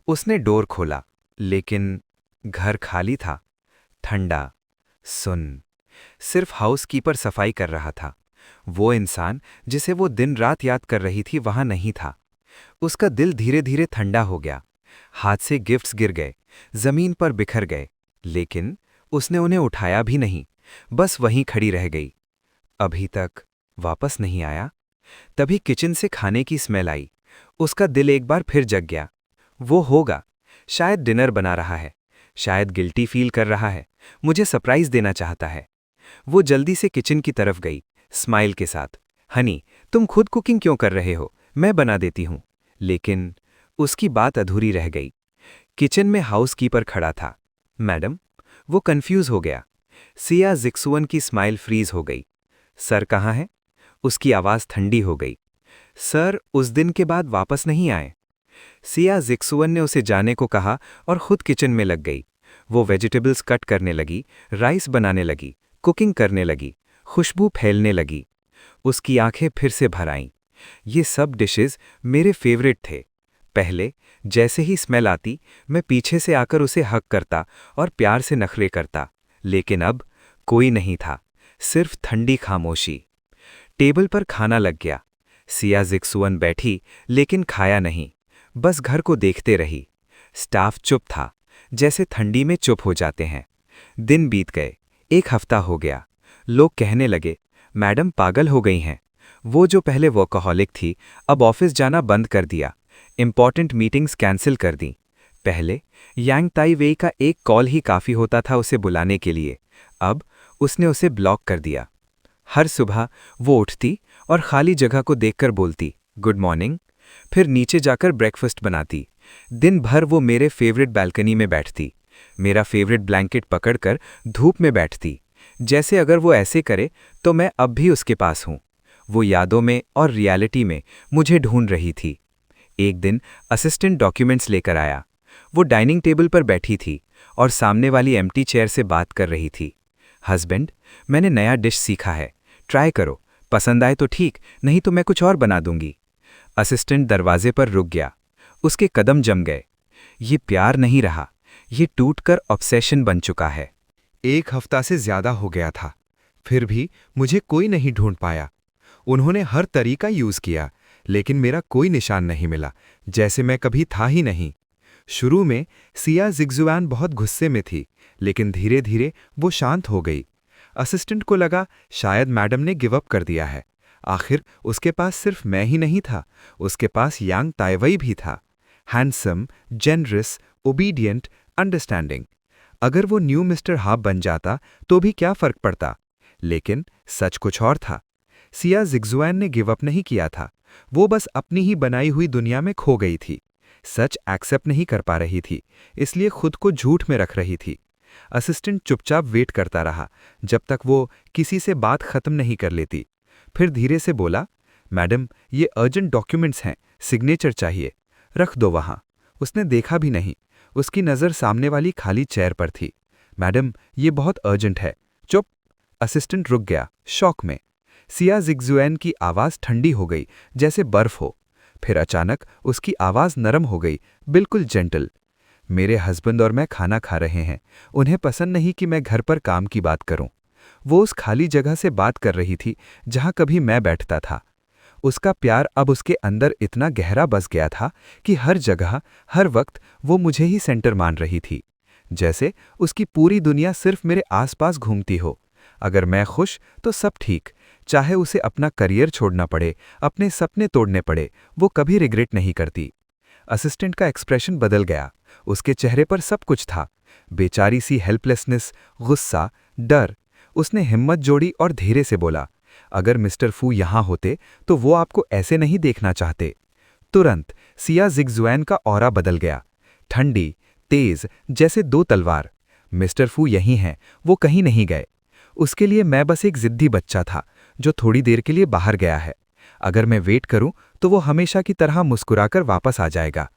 उसने डोर खोला, लेकिन घर खाली था, ठंडा, सुन। सिर्फ हाउसकीपर सफाई कर रहा था। वो इंसान जिसे वो दिन रात याद कर रही थी वहां नहीं था। उसका दिल धीरे धीरे ठंडा हो गया। हाथ से गिफ्ट्स गिर गए, जमीन पर बिखर गए, लेकिन उसने उन्हें उठाया भी नहीं, बस वहीं खड़ी रह गई। अभी तक वापस नहीं आया। तभी किचन से खाने की स्मेल आई। उसका दिल एक बार फिर जग गया। वो होगा, शायद डिनर बना रहा है, शायद गिल्टी फील कर रहा है, मुझे सरप्राइज देना चाहता है। वो जल्दी से किचन की तरफ गई, स्माइल के साथ। हनी, तुम खुद कुकिंग क्यों कर रहे हो, मैं बना देती हूं। लेकिन उसकी बात अधूरी रह गई। किचन में हाउसकीपर खड़ा था। मैडम। वो कंफ्यूज हो गया। सिया जिक्सुअन की स्माइल फ्रीज हो गई। सर कहाँ है? उसकी आवाज ठंडी हो गई। सर उस दिन के बाद वापस नहीं आए। सिया जिक्सुअन ने उसे जाने को कहा और खुद किचन में लग गई। वो वेजिटेबल्स कट करने लगी, राइस बनाने लगी, कुकिंग करने लगी, खुशबू फैलने लगी। उसकी आंखें फिर से भर आईं। ये सब डिशेस मेरे फेवरेट थे। पहले जैसे ही स्मेल आती, मैं पीछे से आकर उसे हग करता और प्यार से नखरे करता, लेकिन अब कोई नहीं था, सिर्फ ठंडी खामोशी। टेबल पर खाना लग गया। सिया जिक्सुअन बैठी, लेकिन खाया नहीं, बस घर को देखते रही। स्टाफ चुप था, जैसे ठंडी में चुप हो जाते हैं। दिन बीत गए, 1 हफ्ता हो गया। लोग कहने लगे, मैडम पागल हो गई हैं। वो जो पहले वर्कहॉलिक थी, अब ऑफिस जाना बंद कर दिया, इंपॉर्टेंट मीटिंग्स कैंसिल कर दी। पहले यांग ताई वेई का एक कॉल ही काफ़ी होता था उसे बुलाने के लिए, अब उसने उसे ब्लॉक कर दिया। हर सुबह वो उठती और खाली जगह को देखकर बोलती, गुड मॉर्निंग, फिर नीचे जाकर ब्रेकफास्ट बनाती। दिन भर वो मेरे फेवरेट बालकनी में बैठती, मेरा फेवरेट ब्लैंकेट पकड़कर धूप में बैठती, जैसे अगर वो ऐसे करे तो मैं अब भी उसके पास हूँ। वो यादों में और रियलिटी में मुझे ढूंढ रही थी। एक दिन असिस्टेंट डॉक्यूमेंट्स लेकर आया। वो डाइनिंग टेबल पर बैठी थी और सामने वाली एम्प्टी चेयर से बात कर रही थी। हस्बैंड, मैंने नया डिश सीखा है, ट्राई करो, पसंद आए तो ठीक, नहीं तो मैं कुछ और बना दूंगी। असिस्टेंट दरवाजे पर रुक गया। उसके कदम जम गए। ये प्यार नहीं रहा, ये टूटकर ऑब्सेशन बन चुका है। 1 हफ्ता से ज्यादा हो गया था, फिर भी मुझे कोई नहीं ढूंढ पाया। उन्होंने हर तरीका यूज किया, लेकिन मेरा कोई निशान नहीं मिला, जैसे मैं कभी था ही नहीं। शुरू में सिया जिक्सुआन बहुत गुस्से में थी, लेकिन धीरे धीरे वो शांत हो गई। असिस्टेंट को लगा शायद मैडम ने गिव अप कर दिया है। आखिर उसके पास सिर्फ मैं ही नहीं था, उसके पास यांग ताइवेई भी था। Handsome, generous, obedient, understanding. अगर वो न्यू मिस्टर हाफ बन जाता तो भी क्या फर्क पड़ता, लेकिन सच कुछ और था। सिया जिक्सुआन ने गिव अप नहीं किया था, वो बस अपनी ही बनाई हुई दुनिया में खो गई थी। सच एक्सेप्ट नहीं कर पा रही थी, इसलिए खुद को झूठ में रख रही थी। असिस्टेंट चुपचाप वेट करता रहा जब तक वो किसी से बात खत्म नहीं कर लेती। फिर धीरे से बोला, मैडम ये अर्जेंट डॉक्यूमेंट्स हैं, सिग्नेचर चाहिए, रख दो वहां। उसने देखा भी नहीं, उसकी नज़र सामने वाली खाली चेयर पर थी। मैडम ये बहुत अर्जेंट है। चुप। असिस्टेंट रुक गया, शॉक में। सिया जिक्सुआन की आवाज़ ठंडी हो गई, जैसे बर्फ हो। फिर अचानक उसकी आवाज़ नरम हो गई, बिल्कुल जेंटल। मेरे हस्बैंड और मैं खाना खा रहे हैं, उन्हें पसंद नहीं कि मैं घर पर काम की बात करूं। वो उस खाली जगह से बात कर रही थी जहां कभी मैं बैठता था। उसका प्यार अब उसके अंदर इतना गहरा बस गया था कि हर जगह, हर वक्त वो मुझे ही सेंटर मान रही थी, जैसे उसकी पूरी दुनिया सिर्फ मेरे आसपास घूमती हो। अगर मैं खुश तो सब ठीक, चाहे उसे अपना करियर छोड़ना पड़े, अपने सपने तोड़ने पड़े, वो कभी रिग्रेट नहीं करती। असिस्टेंट का एक्सप्रेशन बदल गया, उसके चेहरे पर सब कुछ था, बेचारी सी हेल्पलेसनेस, गुस्सा, डर। उसने हिम्मत जोड़ी और धीरे से बोला, अगर मिस्टर फू यहाँ होते तो वो आपको ऐसे नहीं देखना चाहते। तुरंत सिया जिगजुआन का ऑरा बदल गया। ठंडी, तेज, जैसे दो तलवार। मिस्टर फू यहीं हैं, वो कहीं नहीं गए। उसके लिए मैं बस एक जिद्दी बच्चा था जो थोड़ी देर के लिए बाहर गया है। अगर मैं वेट करूं तो वो हमेशा की तरह मुस्कुराकर वापस आ जाएगा।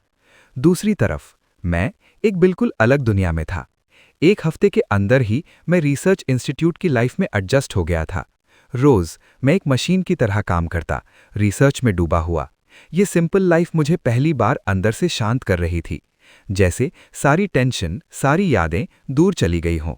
दूसरी तरफ मैं एक बिल्कुल अलग दुनिया में था। एक हफ्ते के अंदर ही मैं रिसर्च इंस्टीट्यूट की लाइफ में एडजस्ट हो गया था। रोज मैं एक मशीन की तरह काम करता, रिसर्च में डूबा हुआ। ये सिंपल लाइफ मुझे पहली बार अंदर से शांत कर रही थी, जैसे सारी टेंशन, सारी यादें दूर चली गई हों।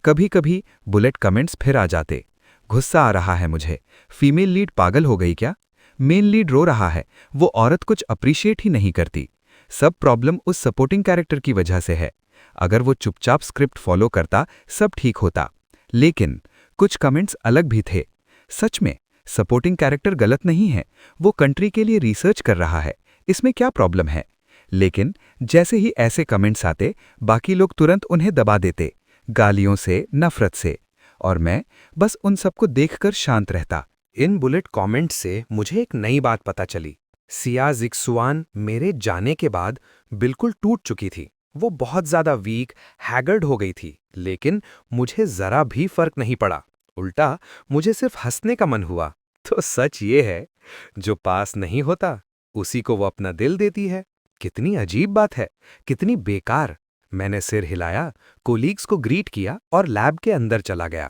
कभी कभी बुलेट कमेंट्स फिर आ जाते। गुस्सा आ रहा है मुझे, फीमेल लीड पागल हो गई क्या? मेन लीड रो रहा है, वो औरत कुछ अप्रिशिएट ही नहीं करती। सब प्रॉब्लम उस सपोर्टिंग कैरेक्टर की वजह से है। अगर वो चुपचाप स्क्रिप्ट फॉलो करता, सब ठीक होता। लेकिन कुछ कमेंट्स अलग भी थे। सच में सपोर्टिंग कैरेक्टर गलत नहीं है, वो कंट्री के लिए रिसर्च कर रहा है, इसमें क्या प्रॉब्लम है? लेकिन जैसे ही ऐसे कमेंट्स आते, बाकी लोग तुरंत उन्हें दबा देते, गालियों से, नफरत से। और मैं बस उन सबको देखकर शांत रहता। इन बुलेट कमेंट्स से मुझे एक नई बात पता चली। सिया जिक्सुआन मेरे जाने के बाद बिल्कुल टूट चुकी थी। वो बहुत ज्यादा वीक, हैगर्ड हो गई थी, लेकिन मुझे जरा भी फर्क नहीं पड़ा। उल्टा मुझे सिर्फ हंसने का मन हुआ। तो सच ये है, जो पास नहीं होता उसी को वो अपना दिल देती है। कितनी अजीब बात है, कितनी बेकार। मैंने सिर हिलाया, कोलीग्स को ग्रीट किया और लैब के अंदर चला गया।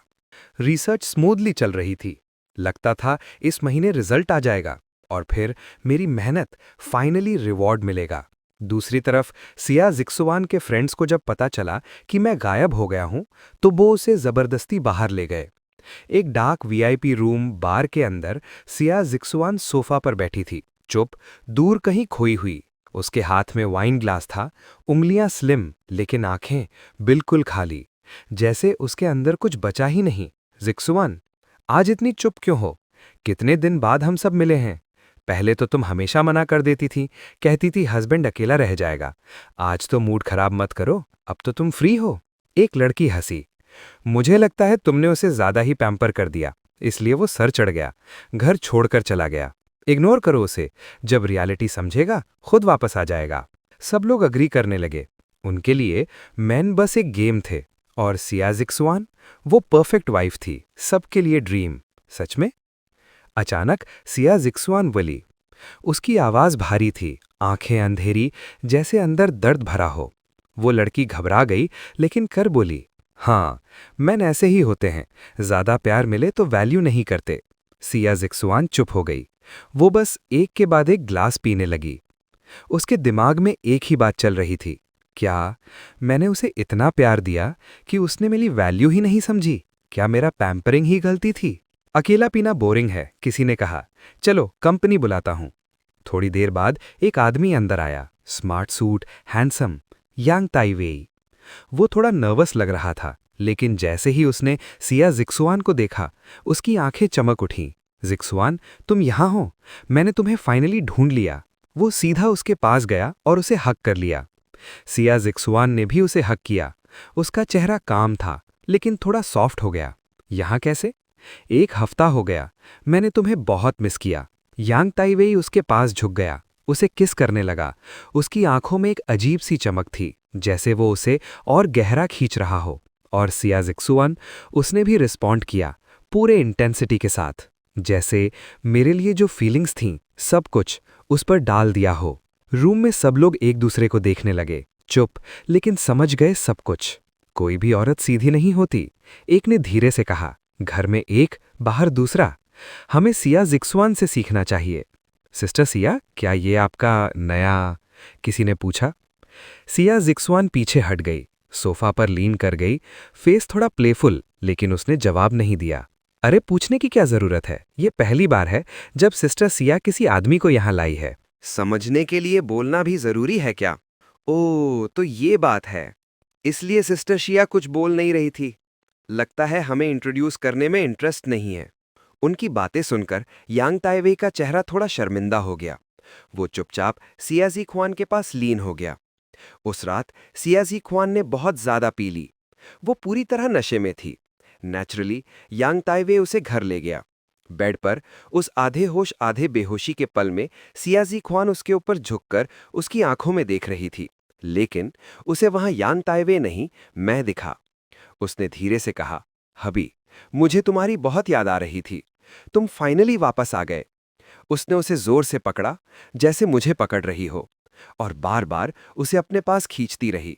रिसर्च स्मूथली चल रही थी। लगता था इस महीने रिजल्ट आ जाएगा और फिर मेरी मेहनत फाइनली रिवॉर्ड मिलेगा। दूसरी तरफ सिया जिक्सुआन के फ्रेंड्स को जब पता चला कि मैं गायब हो गया हूं, तो वो उसे जबरदस्ती बाहर ले गए। एक डार्क वीआईपी रूम बार के अंदर सिया जिक्सुआन सोफा पर बैठी थी, चुप, दूर कहीं खोई हुई। उसके हाथ में वाइन ग्लास था, उंगलियां स्लिम लेकिन आंखें बिल्कुल खाली, जैसे उसके अंदर कुछ बचा ही नहीं। जिक्सुआन, आज इतनी चुप क्यों हो? कितने दिन बाद हम सब मिले हैं। पहले तो तुम हमेशा मना कर देती थी, कहती थी हस्बैंड अकेला रह जाएगा। आज तो मूड खराब मत करो, अब तो तुम फ्री हो। एक लड़की हंसी। मुझे लगता है तुमने उसे ज्यादा ही पैम्पर कर दिया, इसलिए वो सर चढ़ गया, घर छोड़कर चला गया। इग्नोर करो उसे, जब रियलिटी समझेगा खुद वापस आ जाएगा। सब लोग अग्री करने लगे। उनके लिए मैन बस एक गेम थे और सिया जिक्सुआन वो परफेक्ट वाइफ थी, सबके लिए ड्रीम। सच में? अचानक सिया जिक्सुआन बोली। उसकी आवाज भारी थी, आंखें अंधेरी, जैसे अंदर दर्द भरा हो। वो लड़की घबरा गई लेकिन कर बोली, हाँ, मैन ऐसे ही होते हैं, ज्यादा प्यार मिले तो वैल्यू नहीं करते। सिया जिक्सुआन चुप हो गई। वो बस एक के बाद एक ग्लास पीने लगी। उसके दिमाग में एक ही बात चल रही थी, क्या मैंने उसे इतना प्यार दिया कि उसने मेरी वैल्यू ही नहीं समझी? क्या मेरा पैम्परिंग ही गलती थी? अकेला पीना बोरिंग है, किसी ने कहा। चलो कंपनी बुलाता हूं। थोड़ी देर बाद एक आदमी अंदर आया, स्मार्ट सूट, हैंडसम, यांग ताइवेई। वो थोड़ा नर्वस लग रहा था, लेकिन जैसे ही उसने सिया जिक्सुआन को देखा, उसकी आंखें चमक उठीं। जिक्सुआन, तुम यहां हो, मैंने तुम्हें फाइनली ढूंढ लिया। वो सीधा उसके पास गया और उसे हक कर लिया। सिया जिक्सुआन ने भी उसे हक किया। उसका चेहरा काम था, लेकिन थोड़ा सॉफ्ट हो गया। यहां कैसे? एक हफ्ता हो गया, मैंने तुम्हें बहुत मिस किया। यांग ताइवेई उसके पास झुक गया, उसे किस करने लगा। उसकी आंखों में एक अजीब सी चमक थी, जैसे वो उसे और गहरा खींच रहा हो। और सिया जिक्सुआन, उसने भी रिस्पॉन्ड किया, पूरे इंटेंसिटी के साथ, जैसे मेरे लिए जो फीलिंग्स थीं, सब कुछ उस पर डाल दिया हो। रूम में सब लोग एक दूसरे को देखने लगे, चुप, लेकिन समझ गए सब कुछ। कोई भी औरत सीधी नहीं होती। एक ने धीरे से कहा, घर में एक, बाहर दूसरा। हमें सिया जिक्सुआन से सीखना चाहिए। सिस्टर सिया, क्या ये आपका नया? किसी ने पूछा। सिया जिक्सुआन पीछे हट गई, सोफा पर लीन कर गई, फेस थोड़ा प्लेफुल, लेकिन उसने जवाब नहीं दिया। अरे पूछने की क्या जरूरत है? ये पहली बार है जब सिस्टर सिया किसी आदमी को यहां लाई है। समझने के लिए बोलना भी जरूरी है क्या? ओह, तो ये बात है। इसलिए सिस्टर शिया कुछ बोल नहीं रही थी। लगता है हमें इंट्रोड्यूस करने में इंटरेस्ट नहीं है। उनकी बातें सुनकर यांग ताइवेई का चेहरा थोड़ा शर्मिंदा हो गया। वो चुपचाप सिया ज़िक्वान के पास लीन हो गया। उस रात सिया ज़िक्वान ने बहुत ज्यादा पी ली। वो पूरी तरह नशे में थी। नेचुरली यांग ताइवेई उसे घर ले गया। बेड पर उस आधे होश आधे बेहोशी के पल में सियाजी ख्वान उसके ऊपर झुककर उसकी आंखों में देख रही थी, लेकिन उसे वहां यांग ताइवे नहीं, मैं दिखा। उसने धीरे से कहा, हबी, मुझे तुम्हारी बहुत याद आ रही थी। तुम फाइनली वापस आ गए। उसने उसे जोर से पकड़ा, जैसे मुझे पकड़ रही हो, और बार बार उसे अपने पास खींचती रही,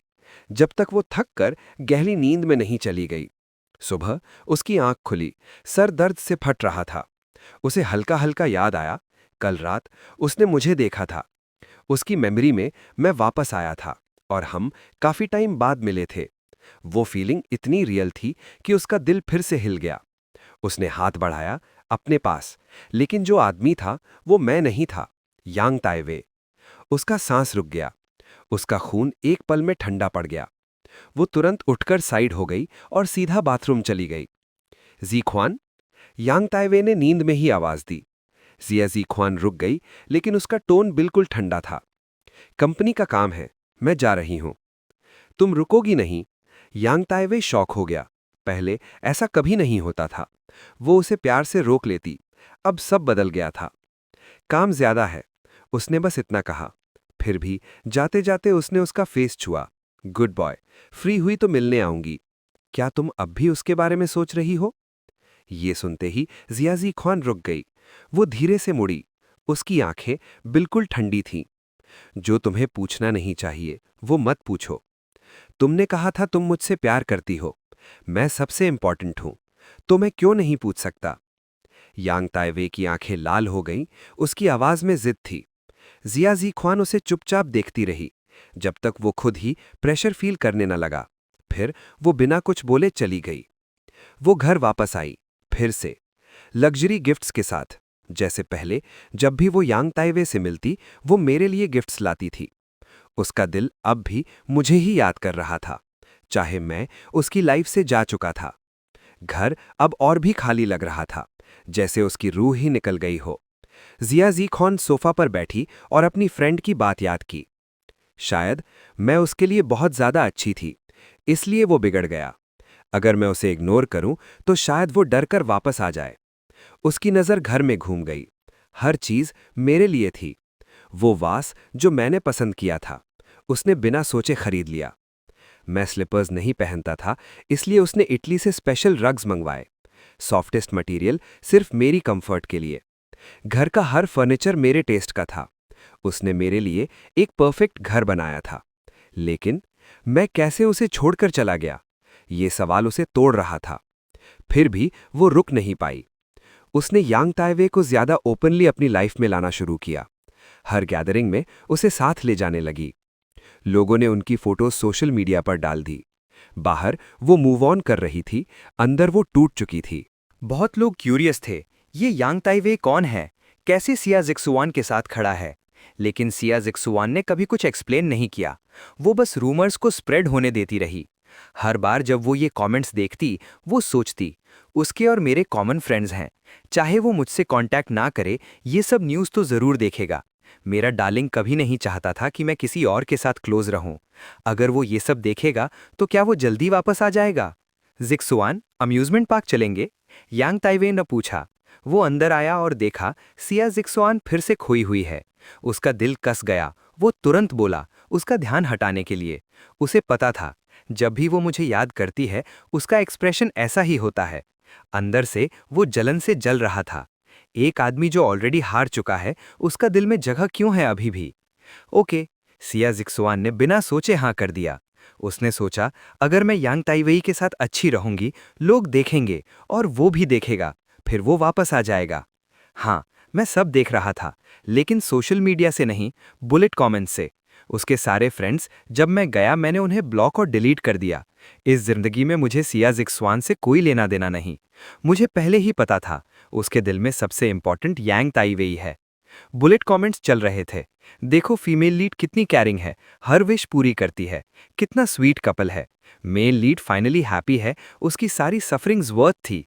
जब तक वो थक कर गहरी नींद में नहीं चली गई। सुबह उसकी आंख खुली, सर दर्द से फट रहा था। उसे हल्का हल्का याद आया, कल रात उसने मुझे देखा था। उसकी मेमोरी में मैं वापस आया था और हम काफी टाइम बाद मिले थे। वो फीलिंग इतनी रियल थी कि उसका दिल फिर से हिल गया। उसने हाथ बढ़ाया अपने पास, लेकिन जो आदमी था वो मैं नहीं था, यांग ताइवे। उसका सांस रुक गया, उसका खून एक पल में ठंडा पड़ गया। वो तुरंत उठकर साइड हो गई और सीधा बाथरूम चली गई। जी ख्वान, यांग ताइवे ने नींद में ही आवाज दी। जिया जी ख्वान रुक गई, लेकिन उसका टोन बिल्कुल ठंडा था। कंपनी का काम है, मैं जा रही हूं। तुम रुकोगी नहीं? यांग ताइवे शॉक हो गया। पहले ऐसा कभी नहीं होता था। वो उसे प्यार से रोक लेती, अब सब बदल गया था। काम ज्यादा है, उसने बस इतना कहा। फिर भी जाते जाते उसने उसका फेस छुआ। गुड बॉय, फ्री हुई तो मिलने आऊंगी। क्या तुम अब भी उसके बारे में सोच रही हो? ये सुनते ही जियाजी ख्वान रुक गई। वो धीरे से मुड़ी, उसकी आंखें बिल्कुल ठंडी थीं। जो तुम्हें पूछना नहीं चाहिए वो मत पूछो। तुमने कहा था तुम मुझसे प्यार करती हो, मैं सबसे इंपॉर्टेंट हूं, तो मैं क्यों नहीं पूछ सकता? यांग ताइवे की आंखें लाल हो गईं, उसकी आवाज में जिद थी। जिया जी ख्वान उसे चुपचाप देखती रही, जब तक वो खुद ही प्रेशर फील करने न लगा। फिर वो बिना कुछ बोले चली गई। वो घर वापस आई, फिर से लग्जरी गिफ्ट्स के साथ। जैसे पहले जब भी वो यांग ताइवे से मिलती, वो मेरे लिए गिफ्ट्स लाती थी। उसका दिल अब भी मुझे ही याद कर रहा था, चाहे मैं उसकी लाइफ से जा चुका था। घर अब और भी खाली लग रहा था, जैसे उसकी रूह ही निकल गई हो। जिया जी ख्वान सोफा पर बैठी और अपनी फ्रेंड की बात याद की। शायद मैं उसके लिए बहुत ज्यादा अच्छी थी, इसलिए वो बिगड़ गया। अगर मैं उसे इग्नोर करूं तो शायद वो डरकर वापस आ जाए। उसकी नज़र घर में घूम गई। हर चीज मेरे लिए थी। वो वास जो मैंने पसंद किया था, उसने बिना सोचे खरीद लिया। मैं स्लीपर्स नहीं पहनता था, इसलिए उसने इटली से स्पेशल रग्स मंगवाए, सॉफ्टेस्ट मटेरियल सिर्फ मेरी कंफर्ट के लिए। घर का हर फर्नीचर मेरे टेस्ट का था। उसने मेरे लिए एक परफेक्ट घर बनाया था। लेकिन मैं कैसे उसे छोड़कर चला गया, ये सवाल उसे तोड़ रहा था। फिर भी वो रुक नहीं पाई। उसने यांग ताइवे को ज्यादा ओपनली अपनी लाइफ में लाना शुरू किया। हर गैदरिंग में उसे साथ ले जाने लगी। लोगों ने उनकी फोटो सोशल मीडिया पर डाल दी। बाहर वो मूव ऑन कर रही थी, अंदर वो टूट चुकी थी। बहुत लोग क्यूरियस थे, ये यांग ताइवे कौन है, कैसे सिया जिक्सुआन के साथ खड़ा है। लेकिन सिया जिक्सुआन ने कभी कुछ एक्सप्लेन नहीं किया। वो बस रूमर्स को स्प्रेड होने देती रही। हर बार जब वो ये कमेंट्स देखती, वो सोचती, उसके और मेरे कॉमन फ्रेंड्स हैं, चाहे वो मुझसे कांटेक्ट ना करे, ये सब न्यूज़ तो ज़रूर देखेगा। मेरा डार्लिंग कभी नहीं चाहता था कि मैं किसी और के साथ क्लोज रहूं। अगर वो ये सब देखेगा तो क्या वो जल्दी वापस आ जाएगा? जिक्सुआन, अम्यूजमेंट पार्क चलेंगे? यांग ताइवे ने पूछा। वो अंदर आया और देखा सिया जिक्सुआन फिर से खोई हुई है। उसका दिल कस गया। वो तुरंत बोला, उसका ध्यान हटाने के लिए। उसे पता था, जब भी वो मुझे याद करती है, उसका एक्सप्रेशन ऐसा ही होता है। अंदर से वो जलन से जल रहा था। एक आदमी जो ऑलरेडी हार चुका है, उसका दिल में जगह क्यों है अभी भी? ओके, सिया जिक्सुआन ने बिना सोचे हाँ कर दिया। उसने सोचा, अगर मैं यांग ताइवेई के साथ अच्छी रहूंगी, लोग देखेंगे और वो भी देखेगा, फिर वो वापस आ जाएगा। हाँ, मैं सब देख रहा था, लेकिन सोशल मीडिया से नहीं, बुलेट कमेंट्स से। उसके सारे फ्रेंड्स, जब मैं गया मैंने उन्हें ब्लॉक और डिलीट कर दिया। इस जिंदगी में मुझे सिया जिक्सुआन से कोई लेना देना नहीं। मुझे पहले ही पता था, उसके दिल में सबसे इंपॉर्टेंट यांग ताइवेई है। बुलेट कमेंट्स चल रहे थे। देखो फीमेल लीड कितनी कैरिंग है, हर विश पूरी करती है, कितना स्वीट कपल है। मेल लीड फाइनली हैप्पी है, उसकी सारी सफरिंग्स वर्थ थी।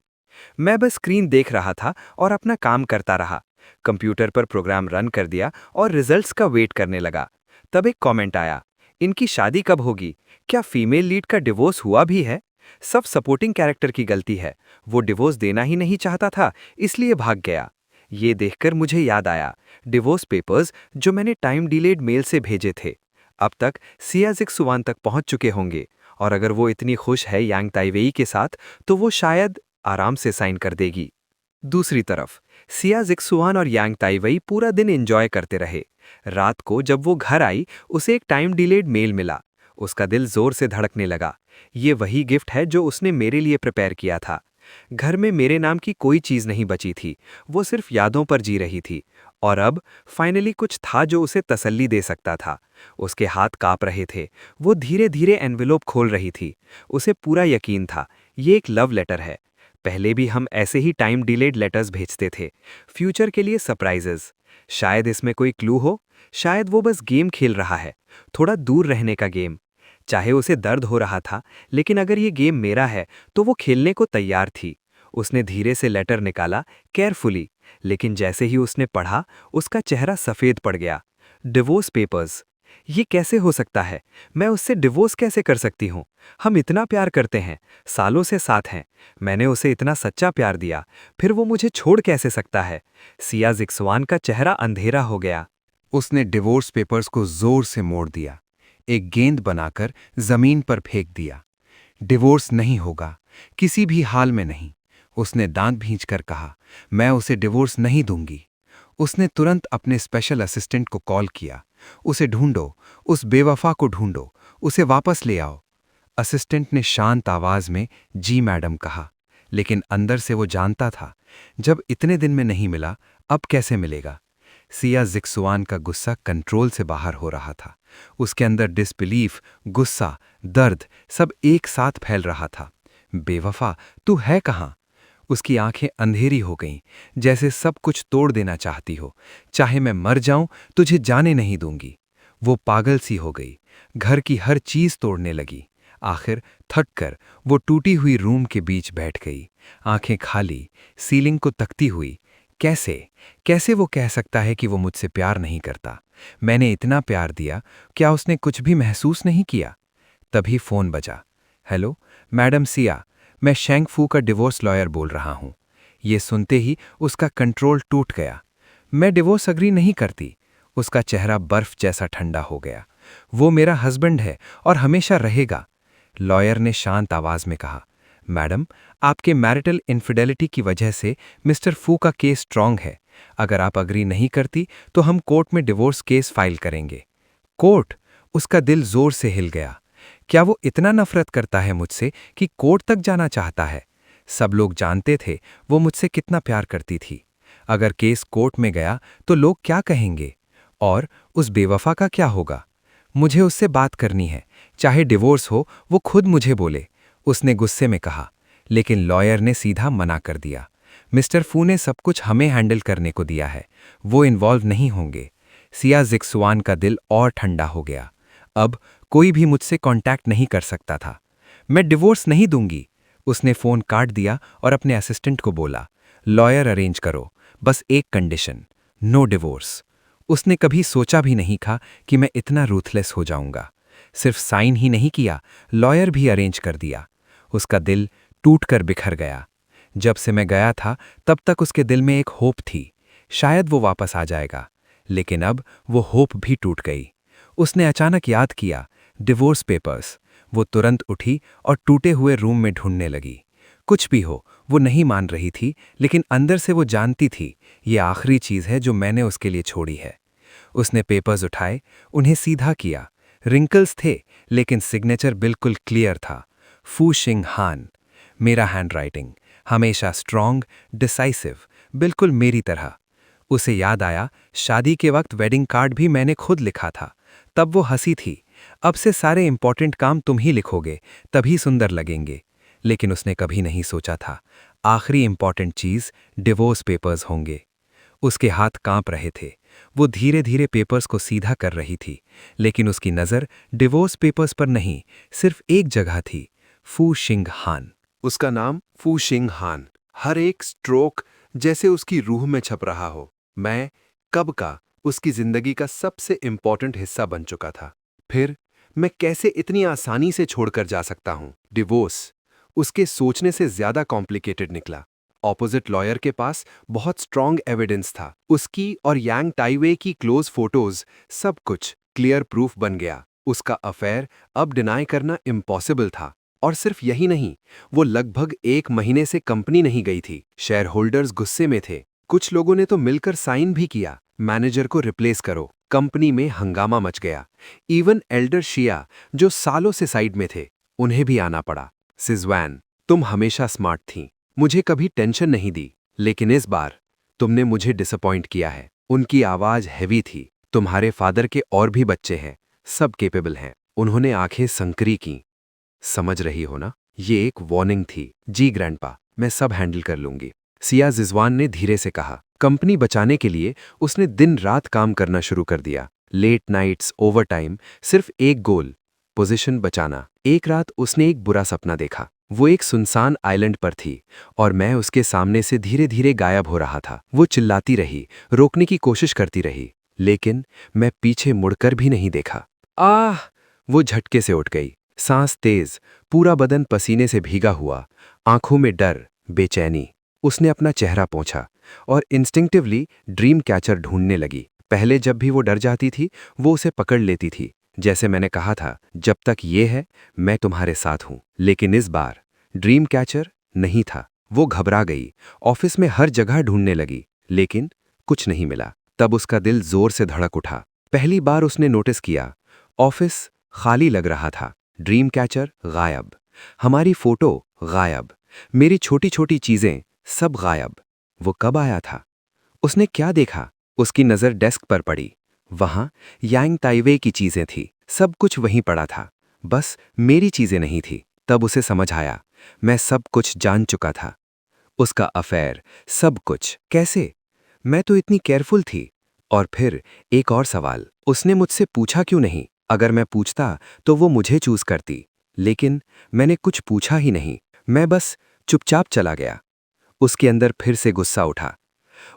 मैं बस स्क्रीन देख रहा था और अपना काम करता रहा। कंप्यूटर पर प्रोग्राम रन कर दिया और रिजल्ट्स का वेट करने लगा। तब एक कमेंट आया, इनकी शादी कब होगी? क्या फीमेल लीड का डिवोर्स हुआ भी है? सब सपोर्टिंग कैरेक्टर की गलती है। वो डिवोर्स देना ही नहीं चाहता था, इसलिए भाग गया। ये देखकर मुझे याद आया, डिवोर्स पेपर्स जो मैंने टाइम डिलेड मेल से भेजे थे, अब तक सिया जिक्सुआन तक पहुंच चुके होंगे। और अगर वो इतनी खुश है यांग ताइवेई के साथ, तो वो शायद आराम से साइन कर देगी। दूसरी तरफ सिया जिक्सुआन और यांग ताइवेई पूरा दिन एंजॉय करते रहे। रात को जब वो घर आई, उसे एक टाइम डिलेड मेल मिला। उसका दिल जोर से धड़कने लगा। ये वही गिफ्ट है जो उसने मेरे लिए प्रिपेयर किया था। घर में मेरे नाम की कोई चीज नहीं बची थी, वो सिर्फ यादों पर जी रही थी। और अब फाइनली कुछ था जो उसे तसल्ली दे सकता था। उसके हाथ कांप रहे थे, वो धीरे धीरे एनवेलोप खोल रही थी। उसे पूरा यकीन था, ये एक लव लेटर है। पहले भी हम ऐसे ही टाइम डिलेड लेटर्स भेजते थे, फ्यूचर के लिए सरप्राइजेस। शायद इसमें कोई क्लू हो, शायद वो बस गेम खेल रहा है, थोड़ा दूर रहने का गेम। चाहे उसे दर्द हो रहा था, लेकिन अगर ये गेम मेरा है तो वो खेलने को तैयार थी। उसने धीरे से लेटर निकाला, केयरफुली, लेकिन जैसे ही उसने पढ़ा, उसका चेहरा सफ़ेद पड़ गया। Divorce papers. ये कैसे हो सकता है? मैं उससे डिवोर्स कैसे कर सकती हूँ? हम इतना प्यार करते हैं, सालों से साथ हैं। मैंने उसे इतना सच्चा प्यार दिया, फिर वो मुझे छोड़ कैसे सकता है? सिया जिक्सुआन का चेहरा अंधेरा हो गया। उसने डिवोर्स पेपर्स को जोर से मोड़ दिया, एक गेंद बनाकर जमीन पर फेंक दिया। डिवोर्स नहीं होगा, किसी भी हाल में नहीं। उसने दांत भींचकर कहा, मैं उसे डिवोर्स नहीं दूंगी। उसने तुरंत अपने स्पेशल असिस्टेंट को कॉल किया, उसे ढूंढो, उस बेवफा को ढूंढो, उसे वापस ले आओ। असिस्टेंट ने शांत आवाज में जी मैडम कहा, लेकिन अंदर से वो जानता था, जब इतने दिन में नहीं मिला, अब कैसे मिलेगा। सिया जिक्सुआन का गुस्सा कंट्रोल से बाहर हो रहा था। उसके अंदर डिसबिलीफ, गुस्सा, दर्द सब एक साथ फैल रहा था। बेवफा, तू है कहाँ? उसकी आंखें अंधेरी हो गईं, जैसे सब कुछ तोड़ देना चाहती हो। चाहे मैं मर जाऊं, तुझे जाने नहीं दूंगी। वो पागल सी हो गई, घर की हर चीज तोड़ने लगी। आखिर थक कर वो टूटी हुई रूम के बीच बैठ गई, आंखें खाली, सीलिंग को तकती हुई। कैसे कैसे वो कह सकता है कि वो मुझसे प्यार नहीं करता? मैंने इतना प्यार दिया, क्या उसने कुछ भी महसूस नहीं किया? तभी फोन बजा। हेलो मैडम सिया, मैं शेंग फू का डिवोर्स लॉयर बोल रहा हूं। ये सुनते ही उसका कंट्रोल टूट गया। मैं डिवोर्स अग्री नहीं करती। उसका चेहरा बर्फ जैसा ठंडा हो गया। वो मेरा हस्बैंड है और हमेशा रहेगा। लॉयर ने शांत आवाज में कहा, मैडम, आपके मैरिटल इनफिडेलिटी की वजह से मिस्टर फू का केस स्ट्रांग है। अगर आप अग्री नहीं करती तो हम कोर्ट में डिवोर्स केस फाइल करेंगे। कोर्ट? उसका दिल जोर से हिल गया। क्या वो इतना नफरत करता है मुझसे कि कोर्ट तक जाना चाहता है? सब लोग जानते थे वो मुझसे कितना प्यार करती थी। अगर केस कोर्ट में गया तो लोग क्या कहेंगे? और उस बेवफा का क्या होगा? मुझे उससे बात करनी है, चाहे डिवोर्स हो, वो खुद मुझे बोले, उसने गुस्से में कहा। लेकिन लॉयर ने सीधा मना कर दिया। मिस्टर फू ने सब कुछ हमें हैंडल करने को दिया है, वो इन्वॉल्व नहीं होंगे। सिया जिक्सुआन का दिल और ठंडा हो गया। अब कोई भी मुझसे कांटेक्ट नहीं कर सकता था। मैं डिवोर्स नहीं दूंगी। उसने फोन काट दिया और अपने असिस्टेंट को बोला, लॉयर अरेंज करो, बस एक कंडीशन, नो डिवोर्स। उसने कभी सोचा भी नहीं था कि मैं इतना रूथलेस हो जाऊंगा। सिर्फ साइन ही नहीं किया, लॉयर भी अरेंज कर दिया। उसका दिल टूटकर बिखर गया। जब से मैं गया था तब तक उसके दिल में एक होप थी, शायद वो वापस आ जाएगा। लेकिन अब वो होप भी टूट गई। उसने अचानक याद किया, डिवोर्स पेपर्स। वो तुरंत उठी और टूटे हुए रूम में ढूंढने लगी। कुछ भी हो, वो नहीं मान रही थी, लेकिन अंदर से वो जानती थी, ये आखिरी चीज है जो मैंने उसके लिए छोड़ी है। उसने पेपर्स उठाए, उन्हें सीधा किया। रिंकल्स थे, लेकिन सिग्नेचर बिल्कुल क्लियर था, फू शिंग हान। मेरा हैंडराइटिंग, हमेशा स्ट्रॉन्ग, डिसाइसिव, बिल्कुल मेरी तरह। उसे याद आया, शादी के वक्त वेडिंग कार्ड भी मैंने खुद लिखा था। तब वो हंसी थी, अब से सारे इंपॉर्टेंट काम तुम ही लिखोगे, तभी सुंदर लगेंगे। लेकिन उसने कभी नहीं सोचा था, आखिरी इंपॉर्टेंट चीज डिवोर्स पेपर्स होंगे। उसके हाथ कांप रहे थे। वो धीरे धीरे पेपर्स को सीधा कर रही थी, लेकिन उसकी नज़र डिवोर्स पेपर्स पर नहीं, सिर्फ एक जगह थी, फू शिंग हान। उसका नाम फू शिंग हान हर एक स्ट्रोक जैसे उसकी रूह में छप रहा हो। मैं कब का उसकी जिंदगी का सबसे इंपॉर्टेंट हिस्सा बन चुका था। फिर मैं कैसे इतनी आसानी से छोड़कर जा सकता हूं? डिवोर्स, उसके सोचने से ज्यादा कॉम्प्लिकेटेड निकला। ऑपोजिट लॉयर के पास बहुत स्ट्रॉन्ग एविडेंस था। उसकी और यांग ताइवे की क्लोज फोटोज, सब कुछ क्लियर प्रूफ बन गया। उसका अफेयर अब डिनाई करना इम्पॉसिबल था। और सिर्फ यही नहीं, वो लगभग 1 महीने से कंपनी नहीं गई थी। शेयर होल्डर्स गुस्से में थे। कुछ लोगों ने तो मिलकर साइन भी किया, मैनेजर को रिप्लेस करो। कंपनी में हंगामा मच गया। इवन एल्डर शिया, जो सालों से साइड में थे, उन्हें भी आना पड़ा। सिजवान, तुम हमेशा स्मार्ट थीं, मुझे कभी टेंशन नहीं दी, लेकिन इस बार तुमने मुझे डिसअपॉइंट किया है। उनकी आवाज हैवी थी। तुम्हारे फादर के और भी बच्चे हैं, सब केपेबल हैं। उन्होंने आंखें संकरी की। समझ रही हो ना, ये एक वार्निंग थी। जी ग्रैंडपा, मैं सब हैंडल कर लूंगी, सिया जिजवान ने धीरे से कहा। कंपनी बचाने के लिए उसने दिन रात काम करना शुरू कर दिया। लेट नाइट्स, ओवरटाइम, सिर्फ एक गोल, पोजीशन बचाना। एक रात उसने एक बुरा सपना देखा। वो एक सुनसान आइलैंड पर थी और मैं उसके सामने से धीरे धीरे गायब हो रहा था। वो चिल्लाती रही, रोकने की कोशिश करती रही, लेकिन मैं पीछे मुड़कर भी नहीं देखा। आह! वो झटके से उठ गई, सांस तेज, पूरा बदन पसीने से भीगा हुआ, आंखों में डर, बेचैनी। उसने अपना चेहरा पोंछा और इंस्टिंक्टिवली ड्रीम कैचर ढूंढने लगी। पहले जब भी वो डर जाती थी, वो उसे पकड़ लेती थी। जैसे मैंने कहा था, जब तक ये है, मैं तुम्हारे साथ हूं। लेकिन इस बार ड्रीम कैचर नहीं था। वो घबरा गई, ऑफिस में हर जगह ढूंढने लगी, लेकिन कुछ नहीं मिला। तब उसका दिल जोर से धड़क उठा। पहली बार उसने नोटिस किया, ऑफिस खाली लग रहा था। ड्रीम कैचर गायब, हमारी फोटो गायब, मेरी छोटी छोटी चीजें सब गायब। वो कब आया था? उसने क्या देखा? उसकी नजर डेस्क पर पड़ी। वहां यांग ताइवे की चीजें थी, सब कुछ वहीं पड़ा था, बस मेरी चीजें नहीं थी। तब उसे समझ आया, मैं सब कुछ जान चुका था। उसका अफेयर, सब कुछ। कैसे? मैं तो इतनी केयरफुल थी। और फिर एक और सवाल, उसने मुझसे पूछा क्यों नहीं? अगर मैं पूछता तो वो मुझे चूज करती, लेकिन मैंने कुछ पूछा ही नहीं। मैं बस चुपचाप चला गया। उसके अंदर फिर से गुस्सा उठा।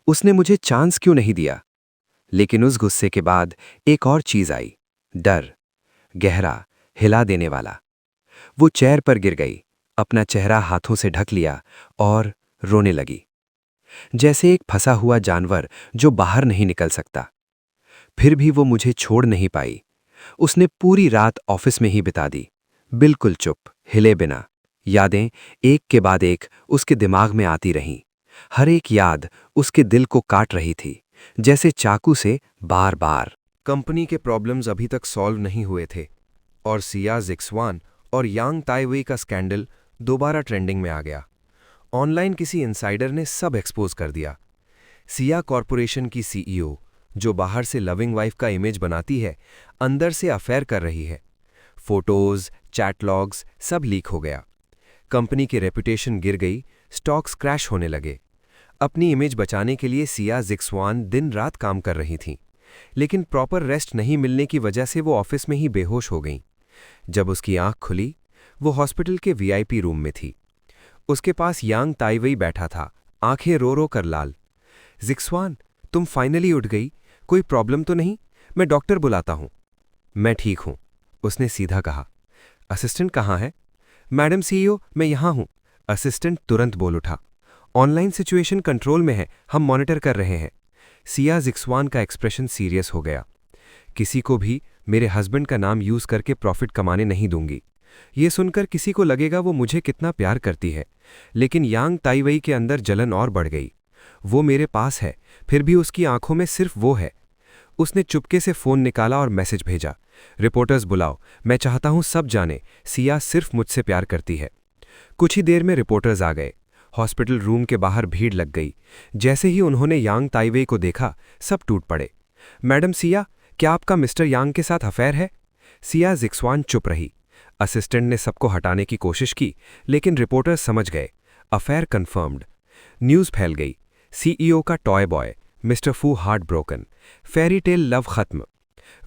उसने मुझे चांस क्यों नहीं दिया? लेकिन उस गुस्से के बाद एक और चीज आई, डर, गहरा, हिला देने वाला। वो चेयर पर गिर गई, अपना चेहरा हाथों से ढक लिया और रोने लगी, जैसे एक फंसा हुआ जानवर जो बाहर नहीं निकल सकता। फिर भी वो मुझे छोड़ नहीं पाई। उसने पूरी रात ऑफिस में ही बिता दी, बिल्कुल चुप, हिले बिना। यादें एक के बाद एक उसके दिमाग में आती रहीं। हर एक याद उसके दिल को काट रही थी, जैसे चाकू से बार बार। कंपनी के प्रॉब्लम्स अभी तक सॉल्व नहीं हुए थे और सिया जिक्सवान और यांग ताइवे का स्कैंडल दोबारा ट्रेंडिंग में आ गया। ऑनलाइन किसी इनसाइडर ने सब एक्सपोज कर दिया। सिया कॉरपोरेशन की सीईओ, जो बाहर से लविंग वाइफ का इमेज बनाती है, अंदर से अफेयर कर रही है। फोटोज, चैट लॉग्स सब लीक हो गया। कंपनी की रेपुटेशन गिर गई, स्टॉक्स क्रैश होने लगे। अपनी इमेज बचाने के लिए सिया जिक्सवान दिन रात काम कर रही थीं, लेकिन प्रॉपर रेस्ट नहीं मिलने की वजह से वो ऑफिस में ही बेहोश हो गईं। जब उसकी आंख खुली, वो हॉस्पिटल के वीआईपी रूम में थी। उसके पास यांग ताइवेई बैठा था, आंखें रो रो कर लाल। जिक्सवान, तुम फाइनली उठ गई, कोई प्रॉब्लम तो नहीं? मैं डॉक्टर बुलाता हूं। मैं ठीक हूं, उसने सीधा कहा। असिस्टेंट कहाँ है? मैडम सीईओ, मैं यहां हूं। असिस्टेंट तुरंत बोल उठा। ऑनलाइन सिचुएशन कंट्रोल में है, हम मॉनिटर कर रहे हैं। सिया जिक्सवान का एक्सप्रेशन सीरियस हो गया। किसी को भी मेरे हस्बैंड का नाम यूज करके प्रॉफिट कमाने नहीं दूंगी। ये सुनकर किसी को लगेगा वो मुझे कितना प्यार करती है, लेकिन यांग ताइवेई के अंदर जलन और बढ़ गई। वो मेरे पास है, फिर भी उसकी आंखों में सिर्फ वो है। उसने चुपके से फोन निकाला और मैसेज भेजा, रिपोर्टर्स बुलाओ, मैं चाहता हूं सब जाने, सिया सिर्फ मुझसे प्यार करती है। कुछ ही देर में रिपोर्टर्स आ गए। हॉस्पिटल रूम के बाहर भीड़ लग गई। जैसे ही उन्होंने यांग ताइवेई को देखा, सब टूट पड़े। मैडम सिया, क्या आपका मिस्टर यांग के साथ अफेयर है? सिया जिक्सवान चुप रही। असिस्टेंट ने सबको हटाने की कोशिश की, लेकिन रिपोर्टर्स समझ गए, अफेयर कंफर्म्ड। न्यूज़ फैल गई, सीईओ का टॉय बॉय मिस्टर फू heart broken, fairy tale love खत्म।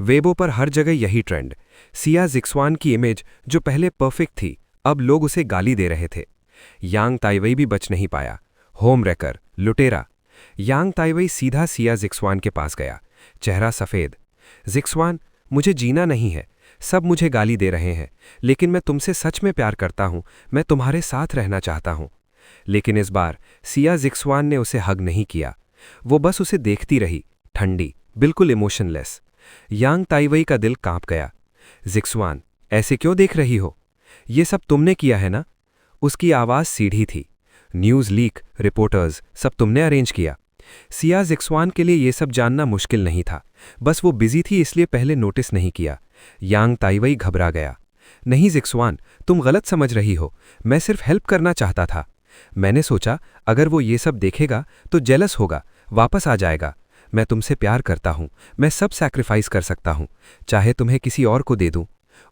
वेबो पर हर जगह यही ट्रेंड। सिया जिक्सवान की इमेज जो पहले परफेक्ट थी, अब लोग उसे गाली दे रहे थे। यांग ताइवेई भी बच नहीं पाया, होम रेकर, लुटेरा। यांग ताइवेई सीधा सिया जिक्सवान के पास गया, चेहरा सफ़ेद। जिक्सवान, मुझे जीना नहीं है, सब मुझे गाली दे रहे हैं, लेकिन मैं तुमसे सच में प्यार करता हूं, मैं तुम्हारे साथ रहना चाहता हूं। लेकिन इस बार सिया जिक्सवान ने उसे हग नहीं किया। वो बस उसे देखती रही, ठंडी, बिल्कुल इमोशनलेस। यांग ताइवई का दिल कांप गया। जिक्सवान, ऐसे क्यों देख रही हो? ये सब तुमने किया है ना? उसकी आवाज़ सीधी थी। न्यूज़ लीक, रिपोर्टर्स, सब तुमने अरेंज किया। सिया जिक्सवान के लिए ये सब जानना मुश्किल नहीं था, बस वो बिजी थी इसलिए पहले नोटिस नहीं किया। यांग ताइवई घबरा गया। नहीं जिक्सवान, तुम गलत समझ रही हो, मैं सिर्फ हेल्प करना चाहता था। मैंने सोचा अगर वो ये सब देखेगा तो जेलस होगा, वापस आ जाएगा। मैं तुमसे प्यार करता हूं, मैं सब सैक्रिफाइस कर सकता हूं, चाहे तुम्हें किसी और को दे दूं।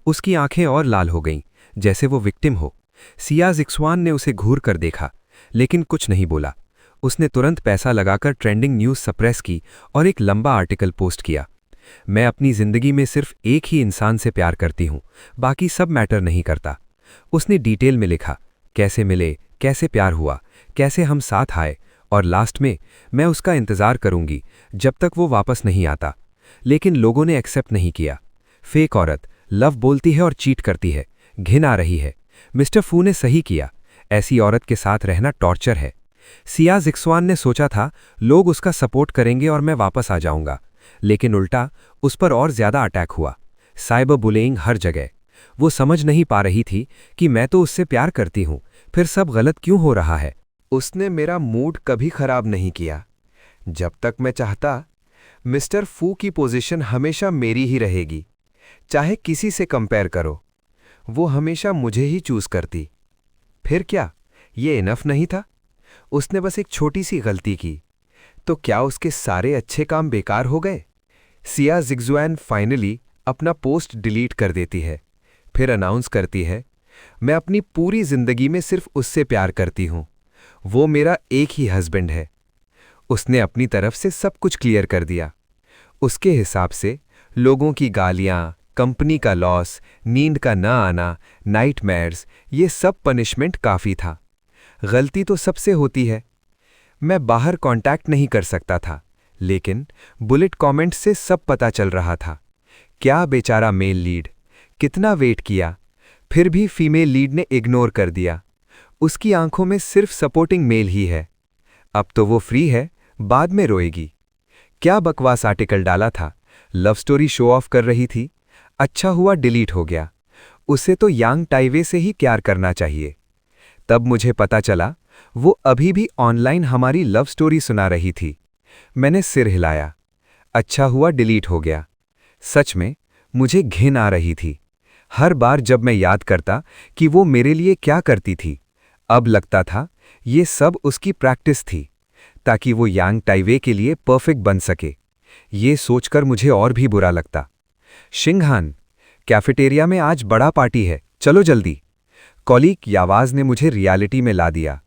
उसकी आंखें और लाल हो गईं, जैसे वो विक्टिम हो। सिया जिक्सवान ने उसे घूर कर देखा, लेकिन कुछ नहीं बोला। उसने तुरंत पैसा लगाकर ट्रेंडिंग न्यूज़ सप्रेस की और एक लंबा आर्टिकल पोस्ट किया। मैं अपनी जिंदगी में सिर्फ एक ही इंसान से प्यार करती हूं, बाकी सब मैटर नहीं करता। उसने डिटेल में लिखा, कैसे मिले, कैसे प्यार हुआ, कैसे हम साथ आए, और लास्ट में, मैं उसका इंतज़ार करूंगी जब तक वो वापस नहीं आता। लेकिन लोगों ने एक्सेप्ट नहीं किया। फेक औरत, लव बोलती है और चीट करती है, घिन आ रही है। मिस्टर फू ने सही किया, ऐसी औरत के साथ रहना टॉर्चर है। सिया जिक्सवान ने सोचा था लोग उसका सपोर्ट करेंगे और मैं वापस आ जाऊंगा, लेकिन उल्टा उस पर और ज्यादा अटैक हुआ। साइबर बुलिंग हर जगह। वो समझ नहीं पा रही थी कि मैं तो उससे प्यार करती हूं, फिर सब गलत क्यों हो रहा है। उसने मेरा मूड कभी खराब नहीं किया। जब तक मैं चाहता, मिस्टर फू की पोजीशन हमेशा मेरी ही रहेगी, चाहे किसी से कंपेयर करो। वो हमेशा मुझे ही चूज करती। फिर क्या, ये इनफ नहीं था? उसने बस एक छोटी सी गलती की, तो क्या उसके सारे अच्छे काम बेकार हो गए? सिया जिक्सवान फाइनली अपना पोस्ट डिलीट कर देती है, फिर अनाउंस करती है, मैं अपनी पूरी जिंदगी में सिर्फ उससे प्यार करती हूं, वो मेरा एक ही हस्बैंड है। उसने अपनी तरफ से सब कुछ क्लियर कर दिया। उसके हिसाब से लोगों की गालियां, कंपनी का लॉस, नींद का न आना, नाइटमेयर्स, ये सब पनिशमेंट काफ़ी था। गलती तो सबसे होती है। मैं बाहर कांटेक्ट नहीं कर सकता था, लेकिन बुलेट कमेंट से सब पता चल रहा था। क्या बेचारा मेल लीड, कितना वेट किया, फिर भी फीमेल लीड ने इग्नोर कर दिया। उसकी आंखों में सिर्फ सपोर्टिंग मेल ही है। अब तो वो फ्री है, बाद में रोएगी। क्या बकवास आर्टिकल डाला था, लव स्टोरी शो ऑफ कर रही थी। अच्छा हुआ डिलीट हो गया। उसे तो यांग ताइवे से ही प्यार करना चाहिए। तब मुझे पता चला वो अभी भी ऑनलाइन हमारी लव स्टोरी सुना रही थी। मैंने सिर हिलाया। अच्छा हुआ डिलीट हो गया। सच में मुझे घिन आ रही थी। हर बार जब मैं याद करता कि वो मेरे लिए क्या करती थी, अब लगता था ये सब उसकी प्रैक्टिस थी, ताकि वो यांग ताइवे के लिए परफेक्ट बन सके। ये सोचकर मुझे और भी बुरा लगता। शिंगहान, कैफेटेरिया में आज बड़ा पार्टी है, चलो जल्दी। कॉलीग यावाज ने मुझे रियलिटी में ला दिया।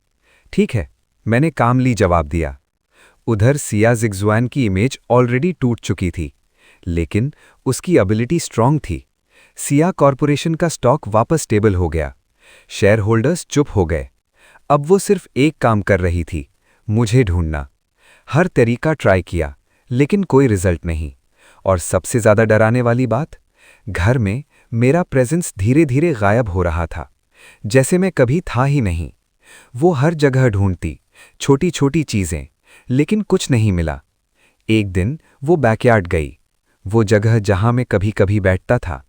ठीक है, मैंने कामली जवाब दिया। उधर सिया जिक्सवान की इमेज ऑलरेडी टूट चुकी थी, लेकिन उसकी एबिलिटी स्ट्रांग थी। सिया कॉरपोरेशन का स्टॉक वापस स्टेबल हो गया। शेयर होल्डर्स चुप हो गए। अब वो सिर्फ एक काम कर रही थी, मुझे ढूंढना। हर तरीका ट्राई किया, लेकिन कोई रिजल्ट नहीं। और सबसे ज्यादा डराने वाली बात, घर में मेरा प्रेजेंस धीरे धीरे गायब हो रहा था, जैसे मैं कभी था ही नहीं। वो हर जगह ढूंढती, छोटी छोटी चीजें, लेकिन कुछ नहीं मिला। एक दिन वो बैकयार्ड गई, वो जगह जहां मैं कभी कभी बैठता था।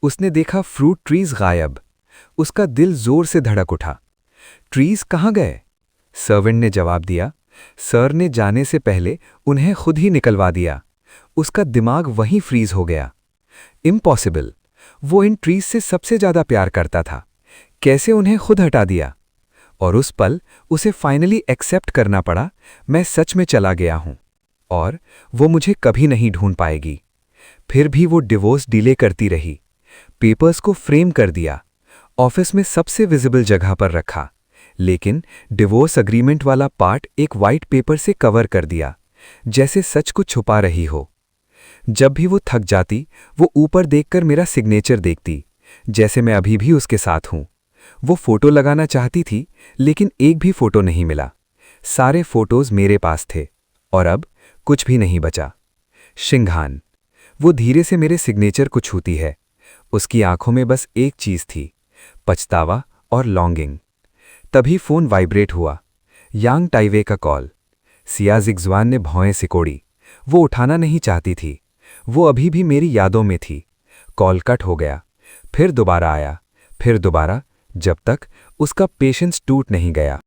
उसने देखा फ्रूट ट्रीज गायब। उसका दिल जोर से धड़क उठा। ट्रीज कहाँ गए? सर्वेंट ने जवाब दिया, सर ने जाने से पहले उन्हें खुद ही निकलवा दिया। उसका दिमाग वहीं फ्रीज हो गया। इम्पॉसिबल, वो इन ट्रीज से सबसे ज्यादा प्यार करता था, कैसे उन्हें खुद हटा दिया? और उस पल उसे फाइनली एक्सेप्ट करना पड़ा, मैं सच में चला गया हूं और वो मुझे कभी नहीं ढूंढ पाएगी। फिर भी वो डिवोर्स डिले करती रही। पेपर्स को फ्रेम कर दिया, ऑफिस में सबसे विजिबल जगह पर रखा, लेकिन डिवोर्स अग्रीमेंट वाला पार्ट एक वाइट पेपर से कवर कर दिया, जैसे सच को छुपा रही हो। जब भी वो थक जाती, वो ऊपर देखकर मेरा सिग्नेचर देखती, जैसे मैं अभी भी उसके साथ हूं। वो फोटो लगाना चाहती थी, लेकिन एक भी फोटो नहीं मिला। सारे फोटोज मेरे पास थे और अब कुछ भी नहीं बचा। शिंगहान, वो धीरे से मेरे सिग्नेचर को छूती है। उसकी आंखों में बस एक चीज थी, पछतावा और लॉन्गिंग। तभी फोन वाइब्रेट हुआ। यांग टाइवे का कॉल। सिया जिग्जवान ने भौएं सिकोड़ी। वो उठाना नहीं चाहती थी। वो अभी भी मेरी यादों में थी। कॉल कट हो गया। फिर दोबारा आया, फिर दोबारा, जब तक उसका पेशेंस टूट नहीं गया।